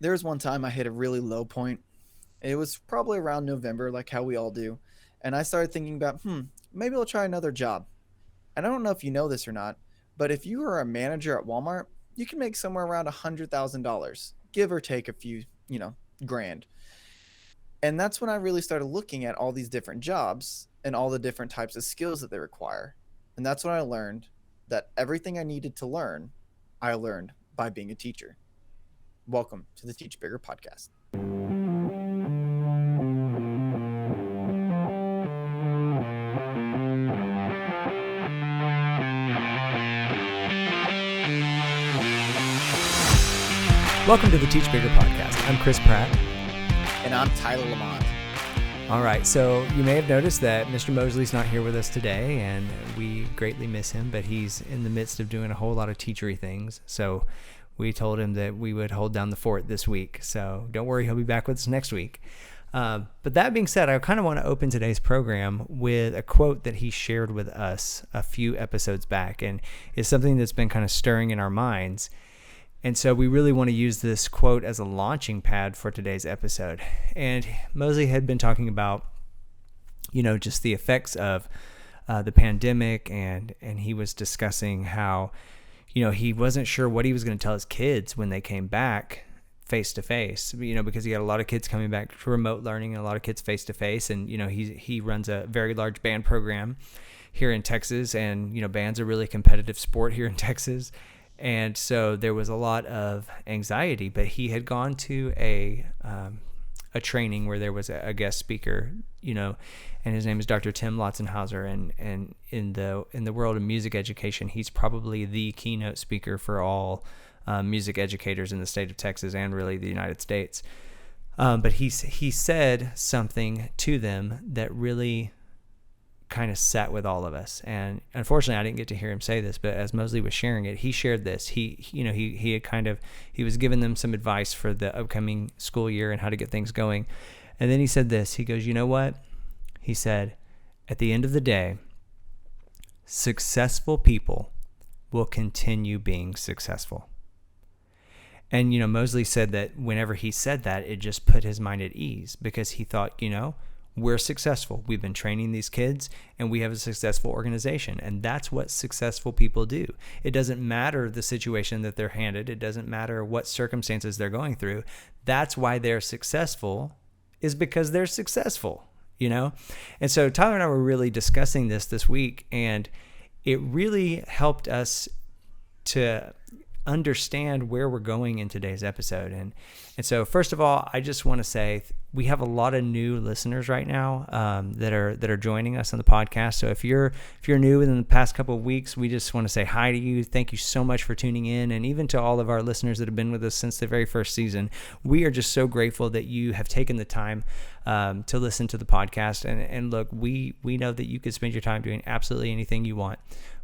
There was one time I hit a really low point. It was probably around November, like how we all do. And I started thinking about, maybe I'll try another job. And I don't know if you know this or not, but if you are a manager at Walmart, you can make somewhere around $100,000, give or take a few, grand. And that's when I really started looking at all these different jobs and all the different types of skills that they require. And that's when I learned that everything I needed to learn, I learned by being a teacher. Welcome to the Teach Bigger podcast. Welcome to the Teach Bigger podcast. I'm Chris Pratt. And I'm Tyler Lamont. All right, so you may have noticed that Mr. Mosley's not here with us today, and we greatly miss him, but he's in the midst of doing a whole lot of teachery things. So we told him that we would hold down the fort this week. So don't worry, he'll be back with us next week. But that being said, I kind of want to open today's program with a quote that he shared with us a few episodes back, and it's something that's been kind of stirring in our minds. And so we really want to use this quote as a launching pad for today's episode. And Mosley had been talking about, just the effects of the pandemic, and he was discussing how, he wasn't sure what he was going to tell his kids when they came back face to face, because he got a lot of kids coming back to remote learning and a lot of kids face to face. And, he runs a very large band program here in Texas, and, band's a really competitive sport here in Texas. And so there was a lot of anxiety, but he had gone to a training where there was a guest speaker, and his name is Dr. Tim Lotzenhauser. And in the world of music education, he's probably the keynote speaker for all music educators in the state of Texas and really the United States. But he said something to them that really kind of sat with all of us. And unfortunately I didn't get to hear him say this, but as Mosley was sharing it, he shared this. He was giving them some advice for the upcoming school year and how to get things going. And then he said this. He goes, "You know what?" He said, "At the end of the day, successful people will continue being successful." And, Mosley said that whenever he said that, it just put his mind at ease, because he thought, we're successful. We've been training these kids, and we have a successful organization. And that's what successful people do. It doesn't matter the situation that they're handed. It doesn't matter what circumstances they're going through. That's why they're successful, is because they're successful, And so Tyler and I were really discussing this week, and it really helped us to understand where we're going in today's episode. And so first of all, I just want to say we have a lot of new listeners right now that are joining us on the podcast. So if you're new within the past couple of weeks, we just want to say hi to you. Thank you so much for tuning in, and even to all of our listeners that have been with us since the very first season. We are just so grateful that you have taken the time to listen to the podcast. And look, we know that you could spend your time doing absolutely anything you want.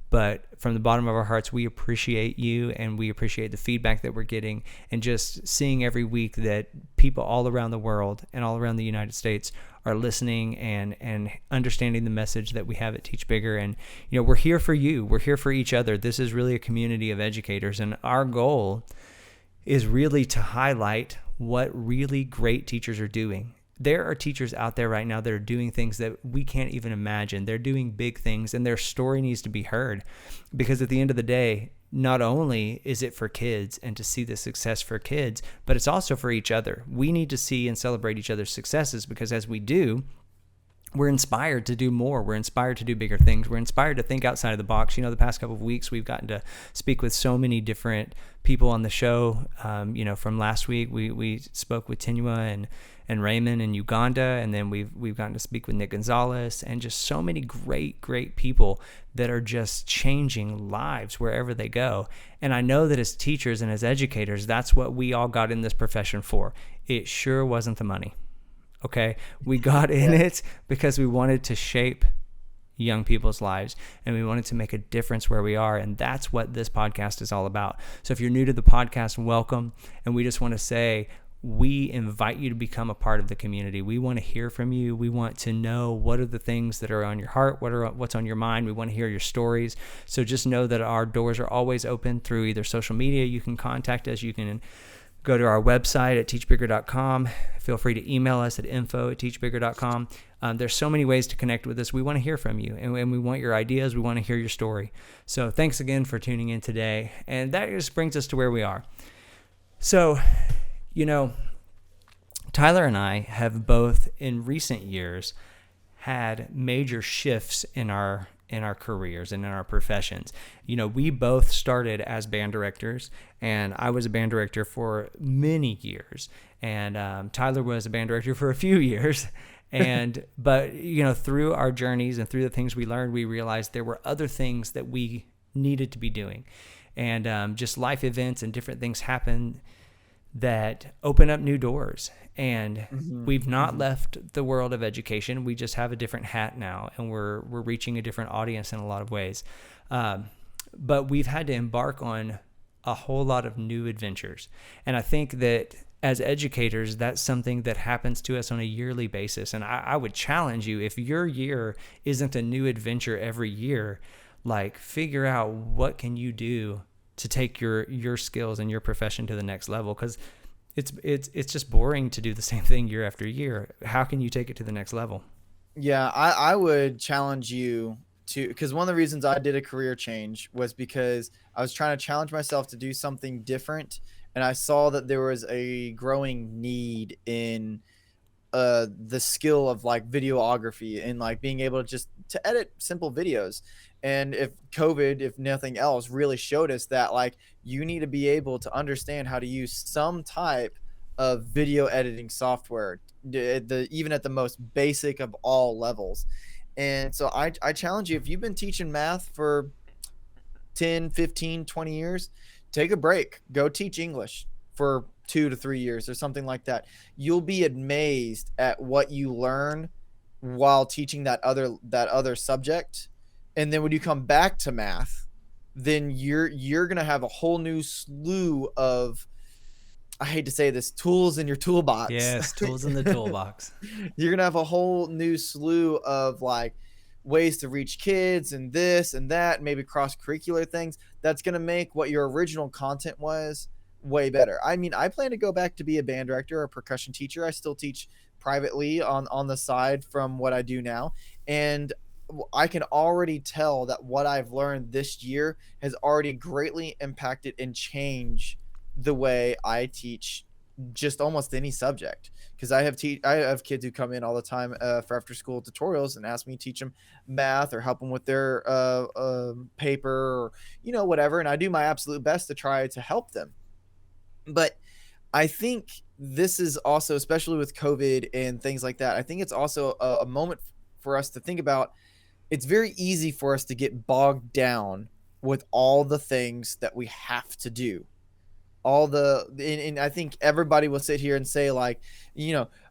But from the bottom of our hearts, we appreciate you, and we appreciate the feedback that we're getting, and just seeing every week that people all around the world and all around the United States are listening and understanding the message that we have at Teach Bigger. And, we're here for you. We're here for each other. This is really a community of educators, and our goal is really to highlight what really great teachers are doing. There are teachers out there right now that are doing things that we can't even imagine. They're doing big things, and their story needs to be heard, because at the end of the day, not only is it for kids and to see the success for kids, but it's also for each other. We need to see and celebrate each other's successes, because as we do, we're inspired to do more. We're inspired to do bigger things. We're inspired to think outside of the box. The past couple of weeks, we've gotten to speak with so many different people on the show. From last week, we spoke with Tinua and Raymond in Uganda, and then we've gotten to speak with Nick Gonzalez, and just so many great people that are just changing lives wherever they go. And I know that as teachers and as educators, that's what we all got in this profession for. It sure wasn't the money. Okay, we got in it because we wanted to shape young people's lives, and we wanted to make a difference where we are, and that's what this podcast is all about. So if you're new to the podcast, welcome, and we just want to say we invite you to become a part of the community. We want to hear from you. We want to know what are the things that are on your heart, what's on your mind. We want to hear your stories. So just know that our doors are always open through either social media. You can contact us. You can Go to our website at teachbigger.com. Feel free to email us at info@teachbigger.com. There's so many ways to connect with us. We want to hear from you, and we want your ideas. We want to hear your story. So thanks again for tuning in today. And that just brings us to where we are. So, Tyler and I have both in recent years had major shifts in our careers and in our professions. We both started as band directors, and I was a band director for many years, and Tyler was a band director for a few years. But through our journeys and through the things we learned, we realized there were other things that we needed to be doing, and just life events and different things happen that open up new doors. And we've not left the world of education. We just have a different hat now, and we're reaching a different audience in a lot of ways. But we've had to embark on a whole lot of new adventures. And I think that as educators, that's something that happens to us on a yearly basis. And I would challenge you, if your year isn't a new adventure every year, like figure out what can you do to take your skills and your profession to the next level, because it's just boring to do the same thing year after year. How can you take it to the next level? Yeah, I would challenge you to, because one of the reasons I did a career change was because I was trying to challenge myself to do something different, and I saw that there was a growing need in the skill of like videography and like being able to just to edit simple videos. And if COVID, if nothing else, really showed us that like you need to be able to understand how to use some type of video editing software, even at the most basic of all levels. And so I challenge you, if you've been teaching math for 10, 15, 20 years, take a break, go teach English for 2 to 3 years or something like that. You'll be amazed at what you learn while teaching that other subject. And then when you come back to math, then you're going to have a whole new slew of, I hate to say this, tools in your toolbox. Yes, tools in the toolbox. You're going to have a whole new slew of like ways to reach kids and this and that, maybe cross curricular things. That's going to make what your original content was way better. I mean, I plan to go back to be a band director or a percussion teacher. I still teach privately on the side from what I do now. And I can already tell that what I've learned this year has already greatly impacted and changed the way I teach just almost any subject. Because I have kids who come in all the time for after school tutorials and ask me to teach them math or help them with their paper or whatever, and I do my absolute best to try to help them. But I think this is also, especially with COVID and things like that, I think it's also a moment for us to think about. It's very easy for us to get bogged down with all the things that we have to do. And I think everybody will sit here and say like,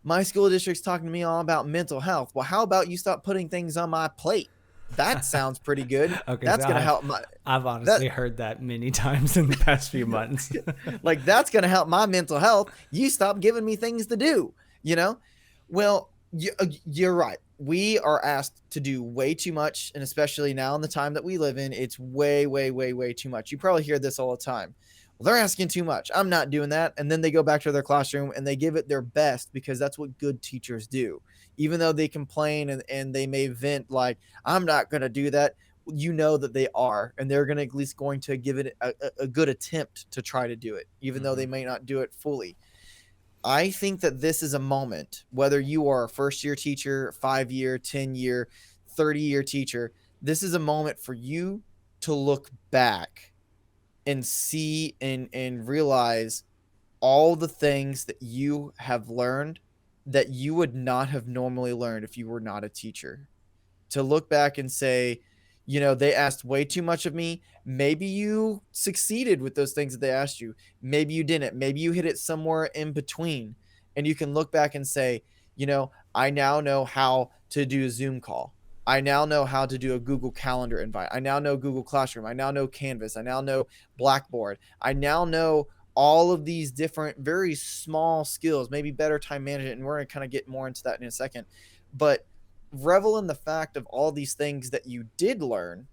my school district's talking to me all about mental health. Well, how about you stop putting things on my plate? That sounds pretty good. Okay, That's so going to help I've honestly heard that many times in the past few months. like that's going to help my mental health. You stop giving me things to do, Well, you're right. We are asked to do way too much, and especially now in the time that we live in, it's way, way, way, way too much. You probably hear this all the time. Well, they're asking too much. I'm not doing that. And then they go back to their classroom and they give it their best, because that's what good teachers do. Even though they complain and they may vent like, I'm not going to do that, that they are, and they're going to at least going to give it a good attempt to try to do it, even though they may not do it fully. I think that this is a moment, whether you are a first-year teacher, 5-year, 10-year, 30-year teacher, this is a moment for you to look back and see and realize all the things that you have learned that you would not have normally learned if you were not a teacher. To look back and say, they asked way too much of me. Maybe you succeeded with those things that they asked you. Maybe you didn't. Maybe you hit it somewhere in between. And you can look back and say, I now know how to do a Zoom call. I now know how to do a Google Calendar invite. I now know Google Classroom. I now know Canvas. I now know Blackboard. I now know all of these different, very small skills, maybe better time management. And we're going to kind of get more into that in a second. But revel in the fact of all these things that you did learn,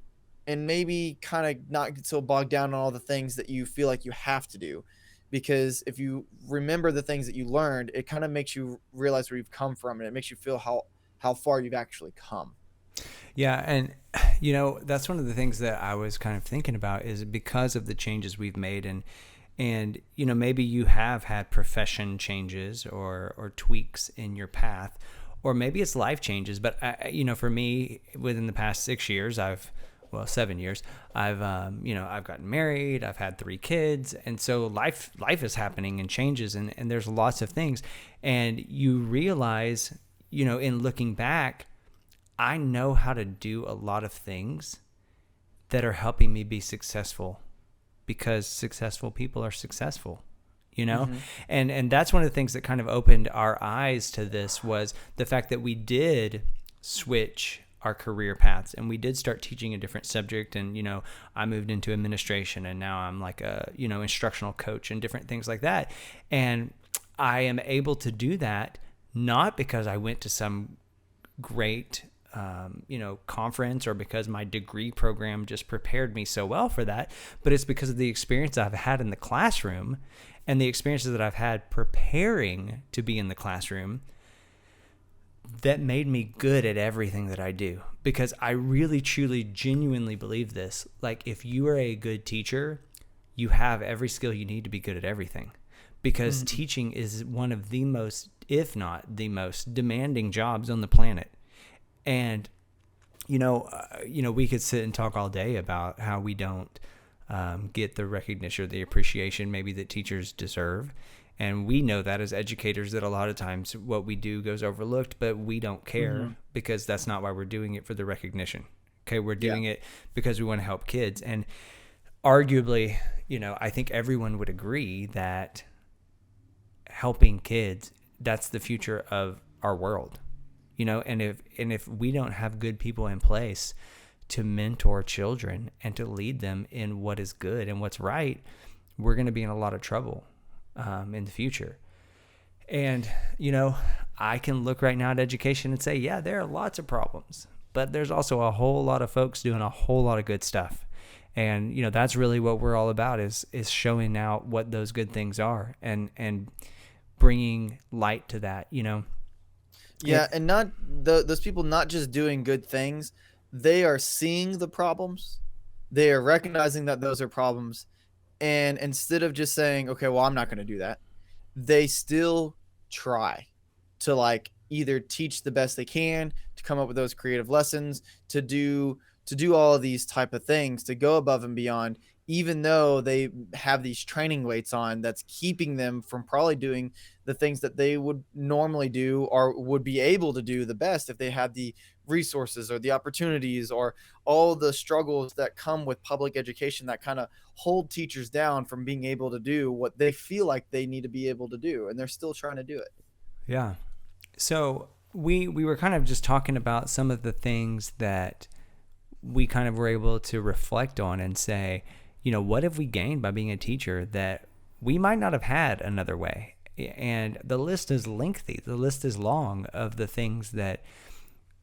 and maybe kind of not get so bogged down on all the things that you feel like you have to do. because if you remember the things that you learned, it kind of makes you realize where you've come from, and it makes you feel how far you've actually come. Yeah, and that's one of the things that I was kind of thinking about is because of the changes we've made, and maybe you have had profession changes or tweaks in your path, or maybe it's life changes. But for me, within the past 6 years, 7 years, I've gotten married, I've had 3 kids, and so life is happening and changes, and there's lots of things, and you realize, in looking back, I know how to do a lot of things that are helping me be successful because successful people are successful, Mm-hmm. and that's one of the things that kind of opened our eyes to this was the fact that we did switch our career paths and we did start teaching a different subject. And, I moved into administration and now I'm like a, instructional coach and different things like that. And I am able to do that not because I went to some great conference or because my degree program just prepared me so well for that, but it's because of the experience I've had in the classroom and the experiences that I've had preparing to be in the classroom that made me good at everything that I do. Because I really, truly, genuinely believe this. Like, if you are a good teacher, you have every skill you need to be good at everything. Because Mm-hmm. teaching is one of the most, if not the most demanding jobs on the planet. And we could sit and talk all day about how we don't get the recognition or the appreciation maybe that teachers deserve. And we know that as educators that a lot of times what we do goes overlooked, but we don't Mm-hmm. care because that's not why we're doing it for the recognition. Okay, we're Yeah. doing it because we want to help kids. And arguably, I think everyone would agree that helping kids, that's the future of our world. And if we don't have good people in place to mentor children and to lead them in what is good and what's right, we're going to be in a lot of trouble in the future. And I can look right now at education and say, yeah, there are lots of problems, but there's also a whole lot of folks doing a whole lot of good stuff. And that's really what we're all about is showing out what those good things are and bringing light to that. Yeah, It and not those people not just doing good things, they are seeing the problems. They are recognizing that those are problems, and instead of just saying, "Okay, well, I'm not going to do that," they still try to like either teach the best they can, to come up with those creative lessons, to do all of these type of things, to go above and beyond, even though they have these training weights on that's keeping them from probably doing the things that they would normally do or would be able to do the best if they had the resources or the opportunities or all the struggles that come with public education that kind of hold teachers down from being able to do what they feel like they need to be able to do, and they're still trying to do it. Yeah. So we were kind of just talking about some of the things that we kind of were able to reflect on and say, what have we gained by being a teacher that we might not have had another way? And the list is lengthy. The list is long of the things that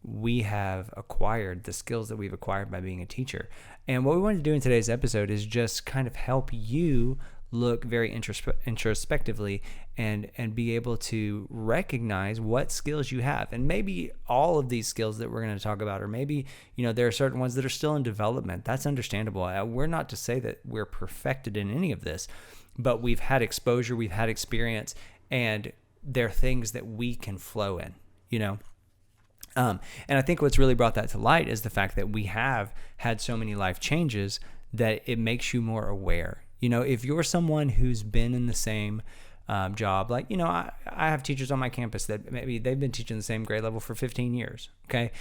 we have acquired, the skills that we've acquired by being a teacher. And what we wanted to do in today's episode is just kind of help you look very introspectively and be able to recognize what skills you have. And maybe all of these skills that we're going to talk about, or maybe, there are certain ones that are still in development. That's understandable. We're not to say that we're perfected in any of this, but we've had exposure, we've had experience, and there are things that we can flow in, and I think what's really brought that to light is the fact that we have had so many life changes that it makes you more aware. If you're someone who's been in the same job, like, I have teachers on my campus that maybe they've been teaching the same grade level for 15 years. Okay.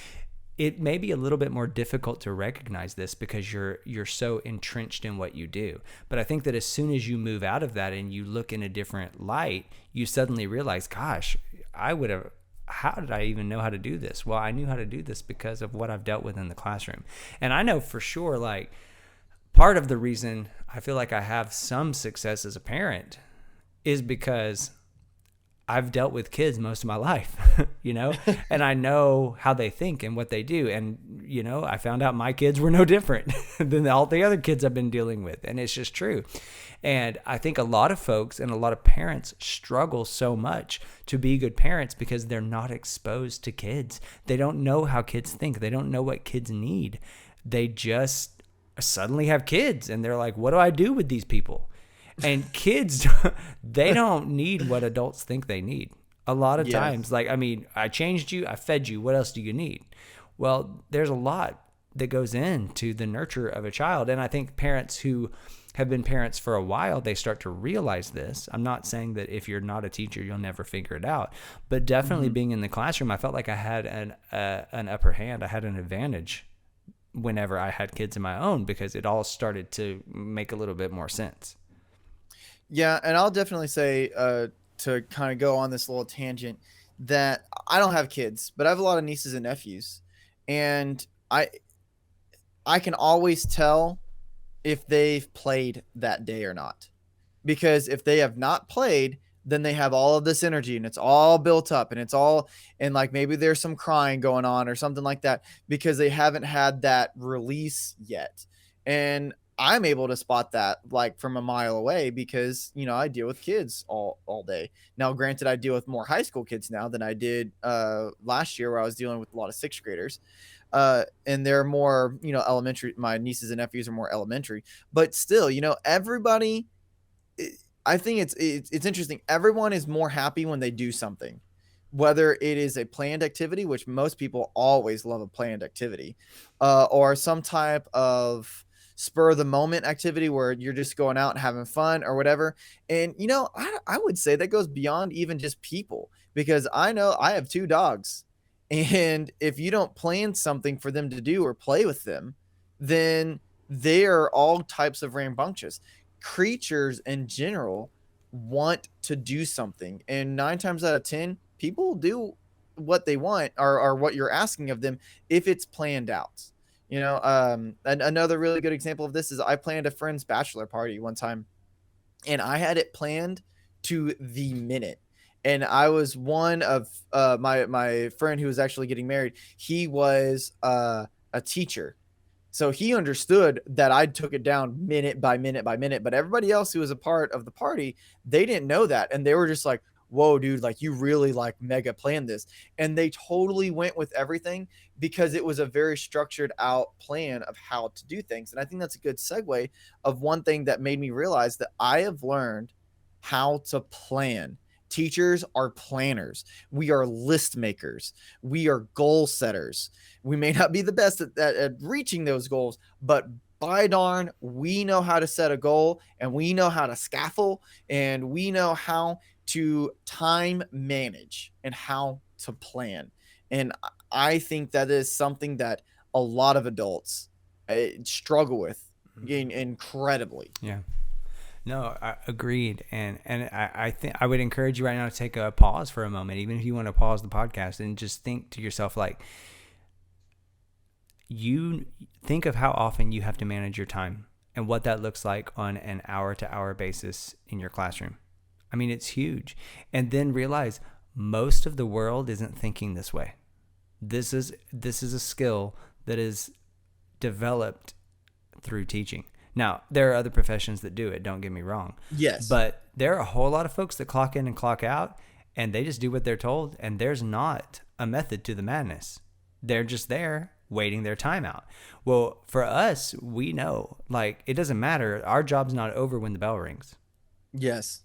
It may be a little bit more difficult to recognize this because you're so entrenched in what you do. But I think that as soon as you move out of that and you look in a different light, you suddenly realize, gosh, how did I even know how to do this? Well, I knew how to do this because of what I've dealt with in the classroom. And I know for sure, like, part of the reason I feel like I have some success as a parent is because I've dealt with kids most of my life, and I know how they think and what they do. And, I found out my kids were no different than all the other kids I've been dealing with. And it's just true. And I think a lot of folks and a lot of parents struggle so much to be good parents because they're not exposed to kids. They don't know how kids think. They don't know what kids need. They just suddenly have kids and they're like, what do I do with these people? And kids, they don't need what adults think they need. A lot of times, I changed you, I fed you, what else do you need? Well, there's a lot that goes into the nurture of a child. And I think parents who have been parents for a while, they start to realize this. I'm not saying that if you're not a teacher, you'll never figure it out, but definitely being in the classroom, I felt like I had an upper hand. I had an advantage whenever I had kids of my own because it all started to make a little bit more sense. Yeah, and I'll definitely say, to kind of go on this little tangent, that I don't have kids, but I have a lot of nieces and nephews, and I can always tell if they've played that day or not. Because if they have not played, then they have all of this energy and it's all built up and and like maybe there's some crying going on or something like that because they haven't had that release yet. And I'm able to spot that like from a mile away because, I deal with kids all day. Now, granted, I deal with more high school kids now than I did last year where I was dealing with a lot of sixth graders. And they're more, elementary. My nieces and nephews are more elementary, but still, everybody, I think it's interesting. Everyone is more happy when they do something, whether it is a planned activity, which most people always love a planned activity, or some type of spur of the moment activity where you're just going out and having fun or whatever. And, I would say that goes beyond even just people because I know I have 2 dogs. And if you don't plan something for them to do or play with them, then they are all types of rambunctious. Creatures in general want to do something. And 9 times out of 10, people do what they want or what you're asking of them if it's planned out. And another really good example of this is I planned a friend's bachelor party one time and I had it planned to the minute. And I was one of my friend who was actually getting married. He was a teacher, so he understood that I took it down minute by minute by minute. But everybody else who was a part of the party, they didn't know that, and they were just like, "Whoa, dude! Like you really like mega planned this." And they totally went with everything because it was a very structured out plan of how to do things. And I think that's a good segue of one thing that made me realize that I have learned how to plan. Teachers are planners. We are list makers. We are goal setters. We may not be the best at reaching those goals, but by darn, we know how to set a goal and we know how to scaffold and we know how to time manage and how to plan. And I think that is something that a lot of adults struggle with incredibly. Yeah. No, I agreed, and I think I would encourage you right now to take a pause for a moment, even if you want to pause the podcast and just think to yourself, like, you think of how often you have to manage your time and what that looks like on an hour-to-hour basis in your classroom. I mean, it's huge, and then realize most of the world isn't thinking this way. This is a skill that is developed through teaching. Now, there are other professions that do it, don't get me wrong. Yes. But there are a whole lot of folks that clock in and clock out, and they just do what they're told, and there's not a method to the madness. They're just there waiting their time out. Well, for us, we know, like, it doesn't matter. Our job's not over when the bell rings. Yes.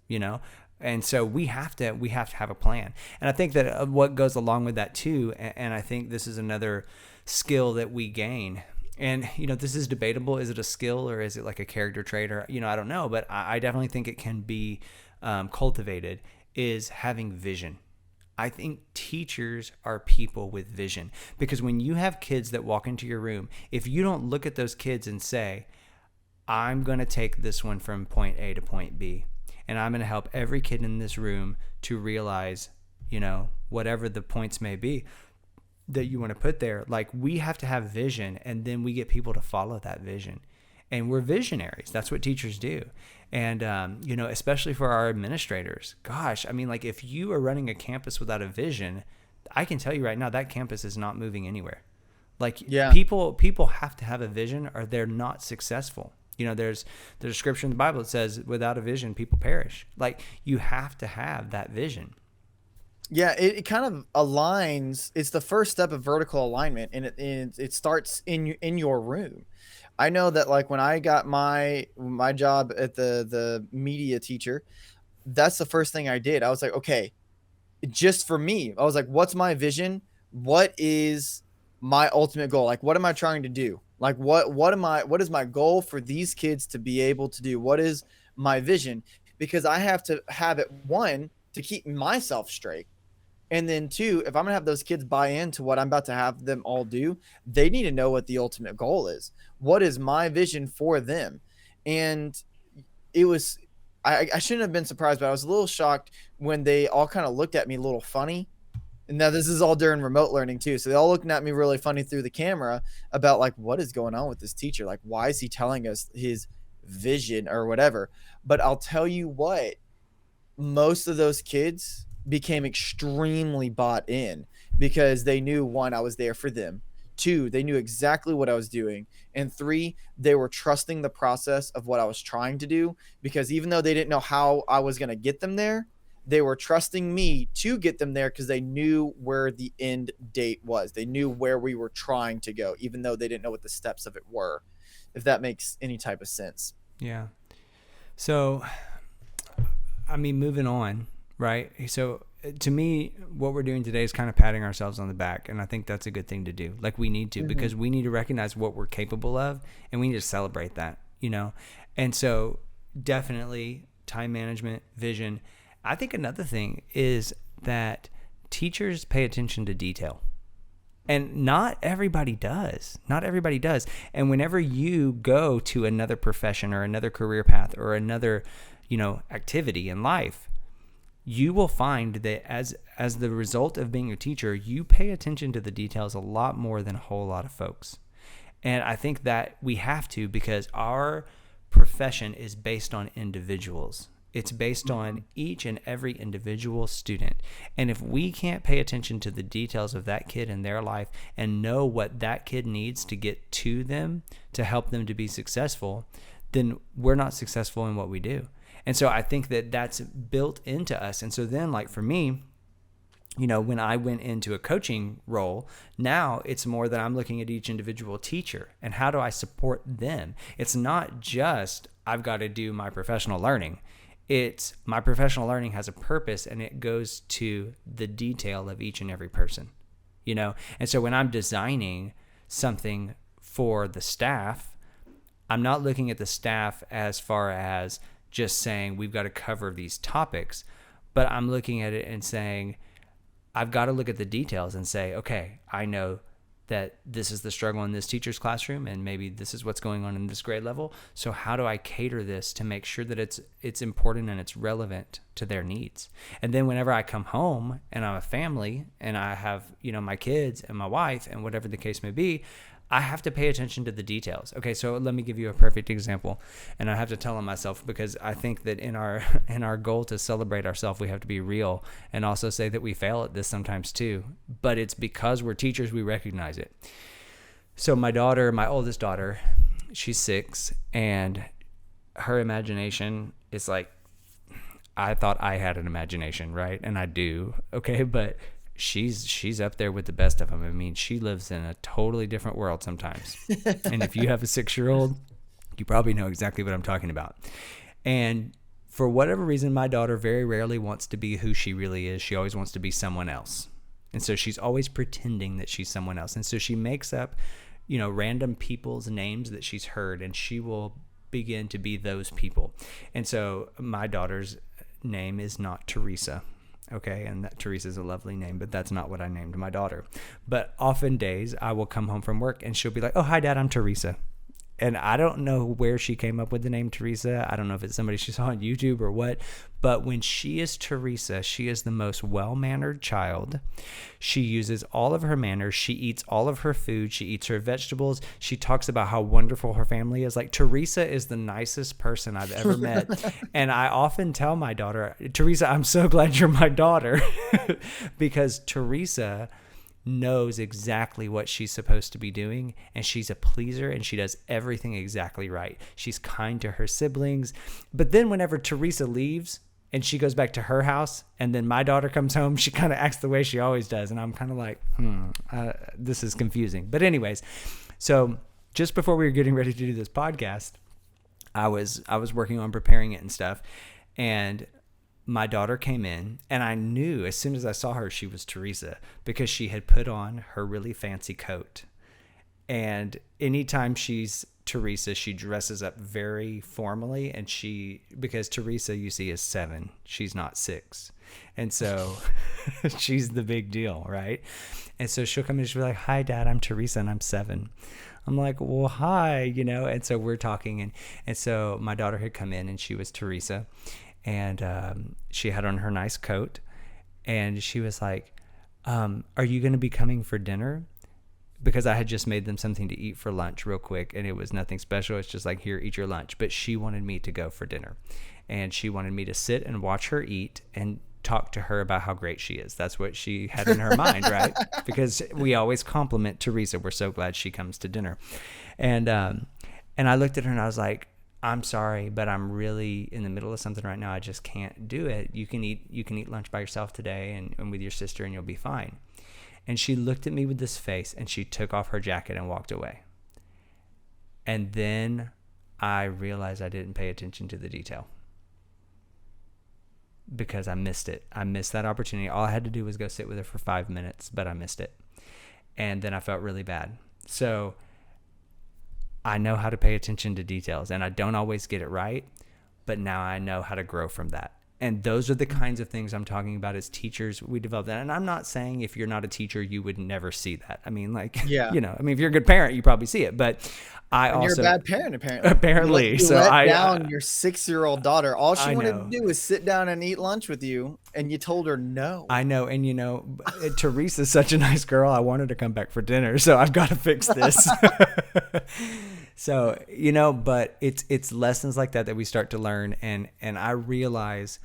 And so we have to have a plan. And I think that what goes along with that too, and I think this is another skill that we gain. And, this is debatable. Is it a skill or is it like a character trait or, I don't know, but I definitely think it can be cultivated, is having vision. I think teachers are people with vision because when you have kids that walk into your room, if you don't look at those kids and say, I'm going to take this one from point A to point B, and I'm going to help every kid in this room to realize, whatever the points may be that you want to put there, like we have to have vision, and then we get people to follow that vision. And we're visionaries. That's what teachers do. And, especially for our administrators, gosh, I mean, like if you are running a campus without a vision, I can tell you right now that campus is not moving anywhere. Like Yeah. people have to have a vision or they're not successful. There's a scripture in the Bible that says without a vision, people perish. Like you have to have that vision. Yeah, it kind of aligns. It's the first step of vertical alignment, and it starts in your room. I know that like when I got my job at the media teacher, that's the first thing I did. I was like, okay, just for me, I was like, what's my vision? What is my ultimate goal? Like, what am I trying to do? Like, what is my goal for these kids to be able to do? What is my vision? Because I have to have it, one, to keep myself straight. And then two, if I'm gonna have those kids buy into what I'm about to have them all do, they need to know what the ultimate goal is. What is my vision for them? And it was, I shouldn't have been surprised, but I was a little shocked when they all kind of looked at me a little funny. And now this is all during remote learning too. So they all looking at me really funny through the camera about like, what is going on with this teacher? Like, why is he telling us his vision or whatever? But I'll tell you what, most of those kids became extremely bought in because they knew, one, I was there for them. Two, they knew exactly what I was doing. And three, they were trusting the process of what I was trying to do, because even though they didn't know how I was going to get them there, they were trusting me to get them there because they knew where the end date was. They knew where we were trying to go, even though they didn't know what the steps of it were, if that makes any type of sense. Yeah. So, I mean, moving on, right? So to me, what we're doing today is kind of patting ourselves on the back. And I think that's a good thing to do. Like we need to, because we need to recognize what we're capable of and we need to celebrate that, And so definitely time management, vision. I think another thing is that teachers pay attention to detail. And not everybody does. Not everybody does. And whenever you go to another profession or another career path or another, activity in life, you will find that as the result of being a teacher, you pay attention to the details a lot more than a whole lot of folks. And I think that we have to, because our profession is based on individuals. It's based on each and every individual student. And if we can't pay attention to the details of that kid in their life and know what that kid needs to get to them to help them to be successful, then we're not successful in what we do. And so I think that that's built into us. And so then, like for me, when I went into a coaching role, now it's more that I'm looking at each individual teacher and how do I support them? It's not just I've got to do my professional learning. It's my professional learning has a purpose and it goes to the detail of each and every person, And so when I'm designing something for the staff, I'm not looking at the staff as far as just saying we've got to cover these topics, but I'm looking at it and saying, I've got to look at the details and say, okay, I know that this is the struggle in this teacher's classroom and maybe this is what's going on in this grade level. So how do I cater this to make sure that it's important and it's relevant to their needs? And then whenever I come home and I'm a family and I have, my kids and my wife and whatever the case may be, I have to pay attention to the details. Okay, so let me give you a perfect example. And I have to tell on myself because I think that in our goal to celebrate ourselves, we have to be real and also say that we fail at this sometimes too. But it's because we're teachers, we recognize it. So my oldest daughter, she's 6, and her imagination is like, I thought I had an imagination, right? And I do, okay? But she's up there with the best of them. I mean, she lives in a totally different world sometimes. And if you have a 6-year-old, you probably know exactly what I'm talking about. And for whatever reason, my daughter very rarely wants to be who she really is. She always wants to be someone else. And so she's always pretending that she's someone else. And so she makes up, random people's names that she's heard, and she will begin to be those people. And so my daughter's name is not Teresa. Okay, and that Teresa is a lovely name, but that's not what I named my daughter. But often days I will come home from work and she'll be like, "Oh, hi, Dad, I'm Teresa." And I don't know where she came up with the name Teresa. I don't know if it's somebody she saw on YouTube or what. But when she is Teresa, she is the most well-mannered child. She uses all of her manners. She eats all of her food. She eats her vegetables. She talks about how wonderful her family is. Like, Teresa is the nicest person I've ever met. And I often tell my daughter, Teresa, I'm so glad you're my daughter, because Teresa knows exactly what she's supposed to be doing, and she's a pleaser, and she does everything exactly right. She's kind to her siblings. But then whenever Teresa leaves and she goes back to her house, and then my daughter comes home, she kind of acts the way she always does. And I'm kind of like, this is confusing. But anyways, so just before we were getting ready to do this podcast, I was working on preparing it and stuff. And my daughter came in, and I knew as soon as I saw her, she was Teresa, because she had put on her really fancy coat. And anytime she's Teresa, she dresses up very formally, and because Teresa, you see, is 7, she's not 6. And so she's the big deal, right? And so she'll come in and she'll be like, "Hi, Dad, I'm Teresa, and I'm 7. I'm like, "Well, hi," and so we're talking. And so my daughter had come in, and she was Teresa. And she had on her nice coat, and she was like, "Are you going to be coming for dinner?" Because I had just made them something to eat for lunch real quick, and it was nothing special. It's just like, "Here, eat your lunch." But she wanted me to go for dinner, and she wanted me to sit and watch her eat and talk to her about how great she is. That's what she had in her mind, right? Because we always compliment Teresa. We're so glad she comes to dinner. And I looked at her and I was like, "I'm sorry, but I'm really in the middle of something right now. I just can't do it. You can eat lunch by yourself today and with your sister, and you'll be fine." And she looked at me with this face, and she took off her jacket and walked away. And then I realized I didn't pay attention to the detail, because I missed it. I missed that opportunity. All I had to do was go sit with her for 5 minutes, but I missed it. And then I felt really bad. So I know how to pay attention to details, and I don't always get it right, but now I know how to grow from that. And those are the kinds of things I'm talking about as teachers. We develop that. And I'm not saying if you're not a teacher, you would never see that. I mean, like, Yeah. if you're a good parent, you probably see it. But You're a bad parent, apparently. Apparently. You So let down your 6-year-old daughter. All she I wanted know. to do was sit down and eat lunch with you, and you told her no. I know. And, Teresa's such a nice girl. I want her to come back for dinner. So I've got to fix this. So, but it's lessons like that we start to learn. And I realize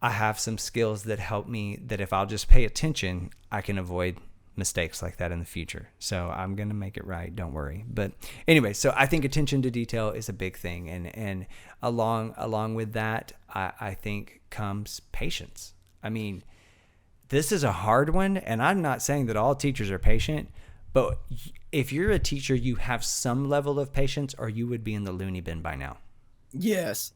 I have some skills that help me, that if I'll just pay attention, I can avoid mistakes like that in the future. So I'm going to make it right. Don't worry. But anyway, so I think attention to detail is a big thing. And along with that, I think comes patience. I mean, this is a hard one. And I'm not saying that all teachers are patient, but if you're a teacher, you have some level of patience, or you would be in the loony bin by now. Yes.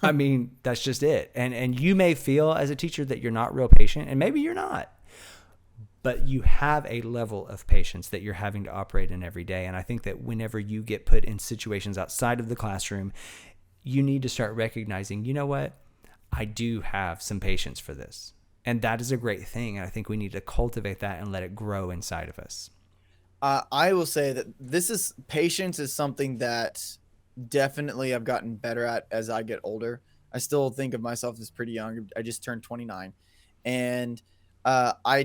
I mean, that's just it. And you may feel as a teacher that you're not real patient, and maybe you're not, but you have a level of patience that you're having to operate in every day. And I think that whenever you get put in situations outside of the classroom, you need to start recognizing, you know what? I do have some patience for this. And that is a great thing. And I think we need to cultivate that and let it grow inside of us. I will say that patience is something that definitely I've gotten better at as I get older. I still think of myself as pretty young. I just turned 29, and I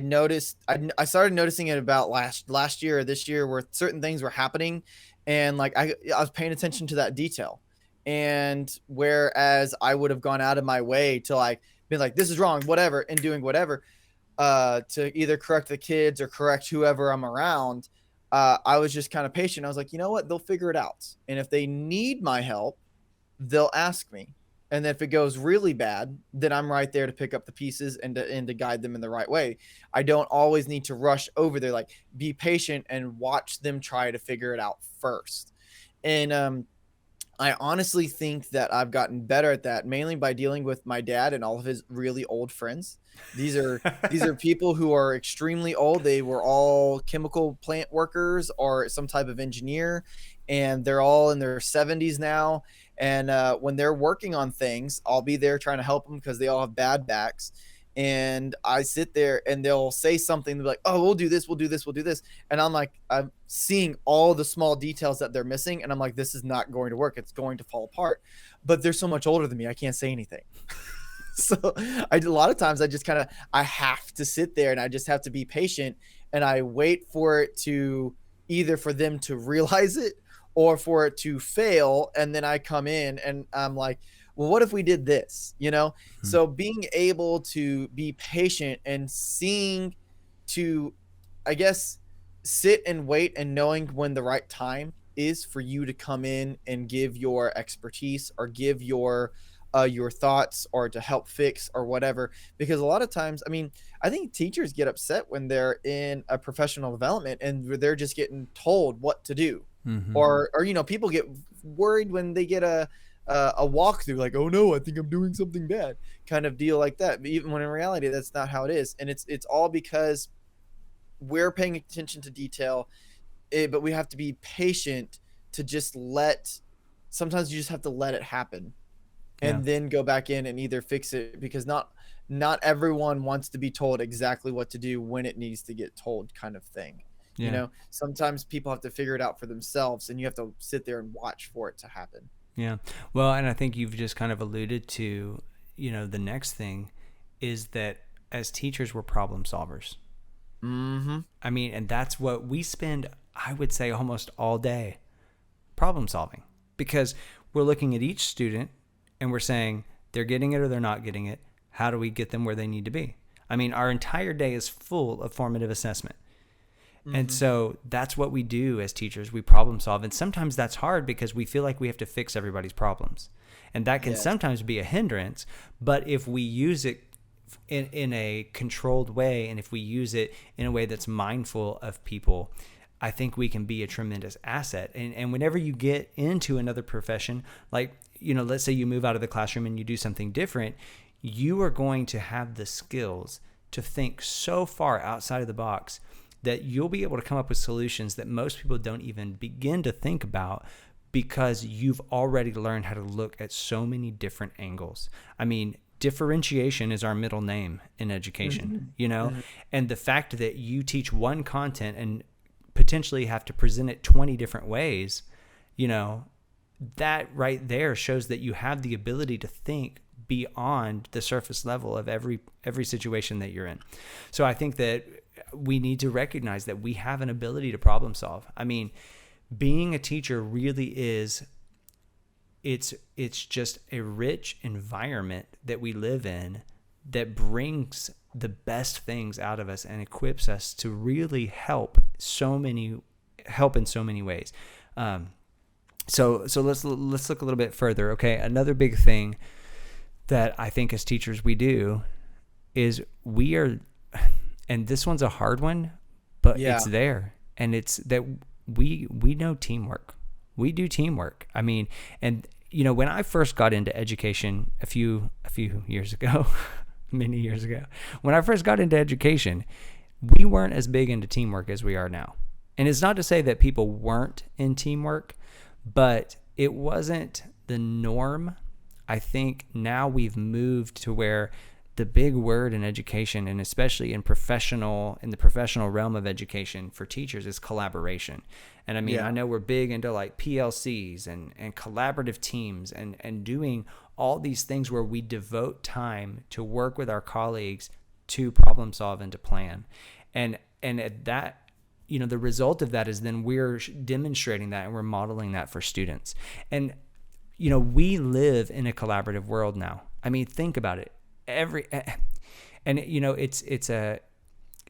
started noticing it about last year or this year, where certain things were happening, and like I was paying attention to that detail. And whereas I would have gone out of my way to like be like, this is wrong, whatever, and doing whatever to either correct the kids or correct whoever I'm around, I was just kind of patient. I was like, you know what? They'll figure it out. And if they need my help, they'll ask me. And if it goes really bad, then I'm right there to pick up the pieces and to guide them in the right way. I don't always need to rush over there. Like, be patient and watch them try to figure it out first. And I honestly think that I've gotten better at that, mainly by dealing with my dad and all of his really old friends. These are people who are extremely old. They were all chemical plant workers or some type of engineer, and they're all in their 70s now. And when they're working on things, I'll be there trying to help them because they all have bad backs. and I sit there and they'll say something, they're like, oh, we'll do this, we'll do this, we'll do this. And I'm like, I'm seeing all the small details that they're missing. And I'm like, this is not going to work. It's going to fall apart. But they're so much older than me. I can't say anything. So a lot of times I just kind of, I have to sit there and I just have to be patient, and I wait for it to, either for them to realize it or for it to fail. And then I come in and I'm like, well, what if we did this, Mhm. So being able to be patient and seeing, to, I guess, sit and wait and knowing when the right time is for you to come in and give your expertise or give your thoughts or to help fix or whatever. Because a lot of times, I mean, I think teachers get upset when they're in a professional development and they're just getting told what to do, Mhm. or people get worried when they get a walkthrough, like, oh no, I think I'm doing something bad, kind of deal like that. But even when in reality, that's not how it is, and it's all because we're paying attention to detail, but we have to be patient to just let. Sometimes you just have to let it happen, Yeah. and then go back in and either fix it, because not everyone wants to be told exactly what to do when it needs to get told, kind of thing. Yeah. Sometimes people have to figure it out for themselves, and you have to sit there and watch for it to happen. Yeah. Well, and I think you've just kind of alluded to, the next thing is that as teachers, we're problem solvers. Mm-hmm. I mean, and that's what we spend, I would say, almost all day problem solving, because we're looking at each student and we're saying they're getting it or they're not getting it. How do we get them where they need to be? I mean, our entire day is full of formative assessment. And Mm-hmm. so that's what we do as teachers. We problem solve. And sometimes that's hard because we feel like we have to fix everybody's problems. And that can Yes. sometimes be a hindrance. But if we use it in a controlled way, and if we use it in a way that's mindful of people, I think we can be a tremendous asset. And whenever you get into another profession, like, let's say you move out of the classroom and you do something different, you are going to have the skills to think so far outside of the box that you'll be able to come up with solutions that most people don't even begin to think about, because you've already learned how to look at so many different angles. I mean, differentiation is our middle name in education, Mm-hmm. Mm-hmm. and the fact that you teach one content and potentially have to present it 20 different ways, you know, that right there shows that you have the ability to think beyond the surface level of every situation that you're in. So I think that we need to recognize that we have an ability to problem solve. I mean, being a teacher really is, it's just a rich environment that we live in that brings the best things out of us and equips us to really help in so many ways. So let's look a little bit further. Okay, another big thing that I think as teachers we do is we are, and this one's a hard one, but Yeah. it's there, and it's that we know teamwork. We do teamwork. I mean, and when I first got into education a few years ago, many years ago, when I first got into education, we weren't as big into teamwork as we are now. And it's not to say that people weren't in teamwork, but it wasn't the norm. I think now we've moved to where the big word in education, and especially in the professional realm of education for teachers, is collaboration. And I mean, Yeah. I know we're big into like PLCs and collaborative teams and doing all these things where we devote time to work with our colleagues to problem solve and to plan. And at that, the result of that is then we're demonstrating that and we're modeling that for students. And we live in a collaborative world now. I mean, think about it. It's a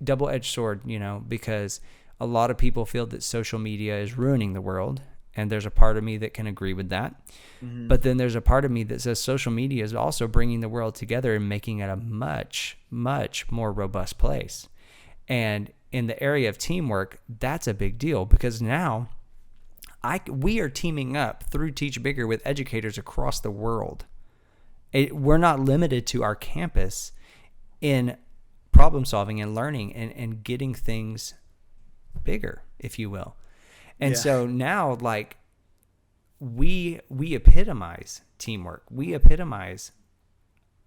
double-edged sword, because a lot of people feel that social media is ruining the world, and there's a part of me that can agree with that. Mm-hmm. But then there's a part of me that says social media is also bringing the world together and making it a much, much more robust place. And in the area of teamwork, that's a big deal, because now we are teaming up through TeachBigger with educators across the world. We're not limited to our campus in problem solving and learning and getting things bigger, if you will. And so now, like, we epitomize teamwork. We epitomize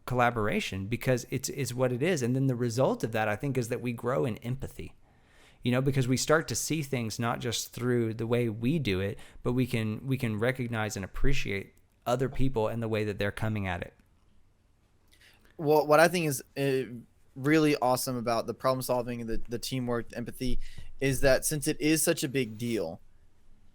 collaboration, because it's what it is. And then the result of that, I think, is that we grow in empathy, because we start to see things not just through the way we do it, but we can recognize and appreciate other people and the way that they're coming at it. Well, what I think is really awesome about the problem solving and the teamwork, the empathy, is that since it is such a big deal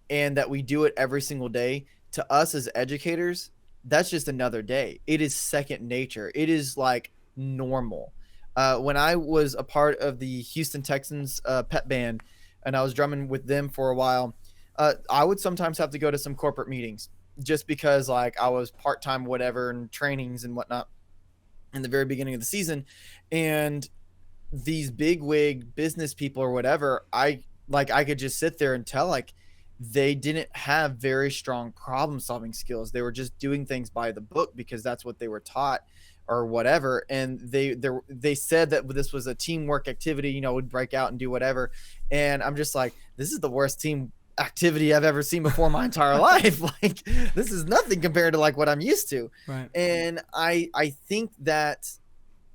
and that we do it every single day, to us as educators, that's just another day. It is second nature. It is like normal. When I was a part of the Houston Texans pep band and I was drumming with them for a while, I would sometimes have to go to some corporate meetings just because like I was part-time whatever and trainings and whatnot in the very beginning of the season. And these big wig business people or whatever, I could just sit there and tell like they didn't have very strong problem solving skills. They were just doing things by the book because that's what they were taught or whatever. And they said that this was a teamwork activity, would break out and do whatever. And I'm just like, this is the worst team activity I've ever seen before in my entire life. Like this is nothing compared to like what I'm used to. Right. And I think that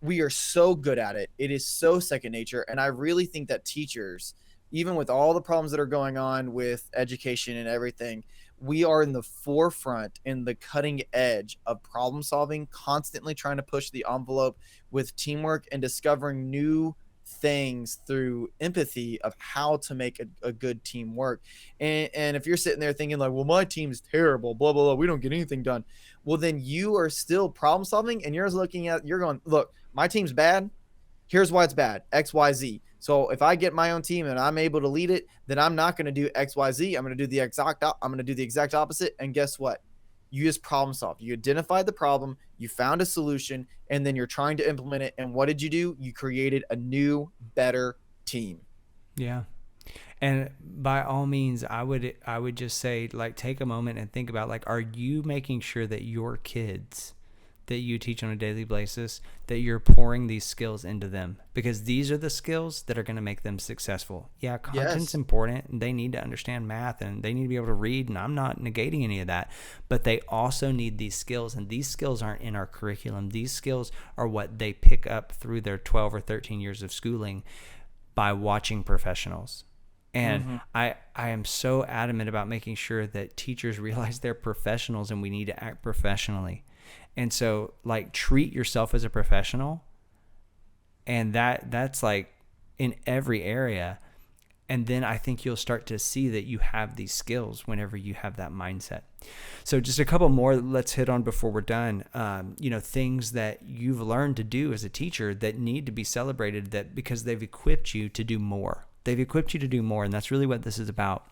we are so good at it. It is so second nature. And I really think that teachers, even with all the problems that are going on with education and everything, we are in the forefront, in the cutting edge of problem solving, constantly trying to push the envelope with teamwork and discovering new things through empathy of how to make a good team work. And if you're sitting there thinking like, well, my team's terrible, blah, blah, blah, we don't get anything done. Well, then you are still problem solving and you're going, look, my team's bad. Here's why it's bad. X, Y, Z. So if I get my own team and I'm able to lead it, then I'm not going to do X, Y, Z. I'm going to do the exact opposite. And guess what? You just problem solve. You identified the problem, you found a solution, and then you're trying to implement it. And what did you do? You created a new, better team. Yeah. And by all means, I would just say, like, take a moment and think about, like, are you making sure that your kids that you teach on a daily basis, that you're pouring these skills into them? Because these are the skills that are going to make them successful. Yeah, content's Yes. important, and they need to understand math, and they need to be able to read, and I'm not negating any of that, but they also need these skills, and these skills aren't in our curriculum. These skills are what they pick up through their 12 or 13 years of schooling by watching professionals. And I am so adamant about making sure that teachers realize they're professionals and we need to act professionally. And so, like, treat yourself as a professional, and that's like in every area. And then I think you'll start to see that you have these skills whenever you have that mindset. So just a couple more let's hit on before we're done. Things that you've learned to do as a teacher that need to be celebrated, that because they've equipped you to do more. They've equipped you to do more, and that's really what this is about.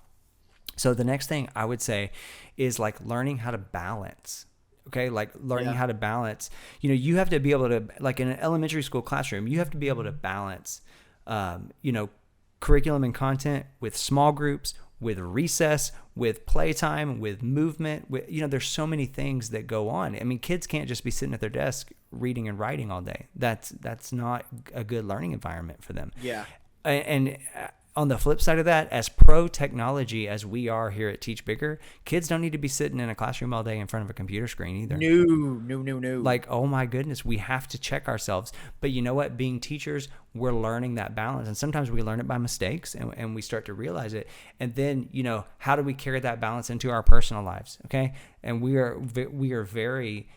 So the next thing I would say is like learning how to balance. Okay, like learning how to balance. You have to be able to, like in an elementary school classroom, you have to be able to balance, curriculum and content with small groups, with recess, with playtime, with movement. There's so many things that go on. I mean, kids can't just be sitting at their desk reading and writing all day. That's not a good learning environment for them. Yeah. And on the flip side of that, as pro technology as we are here at TeachBigger, kids don't need to be sitting in a classroom all day in front of a computer screen either. No. Like, oh my goodness, we have to check ourselves. But you know what? Being teachers, we're learning that balance. And sometimes we learn it by mistakes and we start to realize it. And then, how do we carry that balance into our personal lives? Okay. And we are very,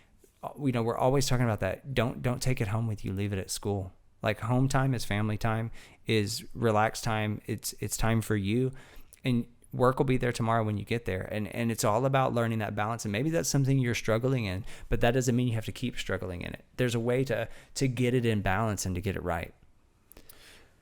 we're always talking about that. Don't take it home with you. Leave it at school. Like, home time is family time, is relaxed time. It's time for you, and work will be there tomorrow when you get there. And it's all about learning that balance. And maybe that's something you're struggling in, but that doesn't mean you have to keep struggling in it. There's a way to get it in balance and to get it right.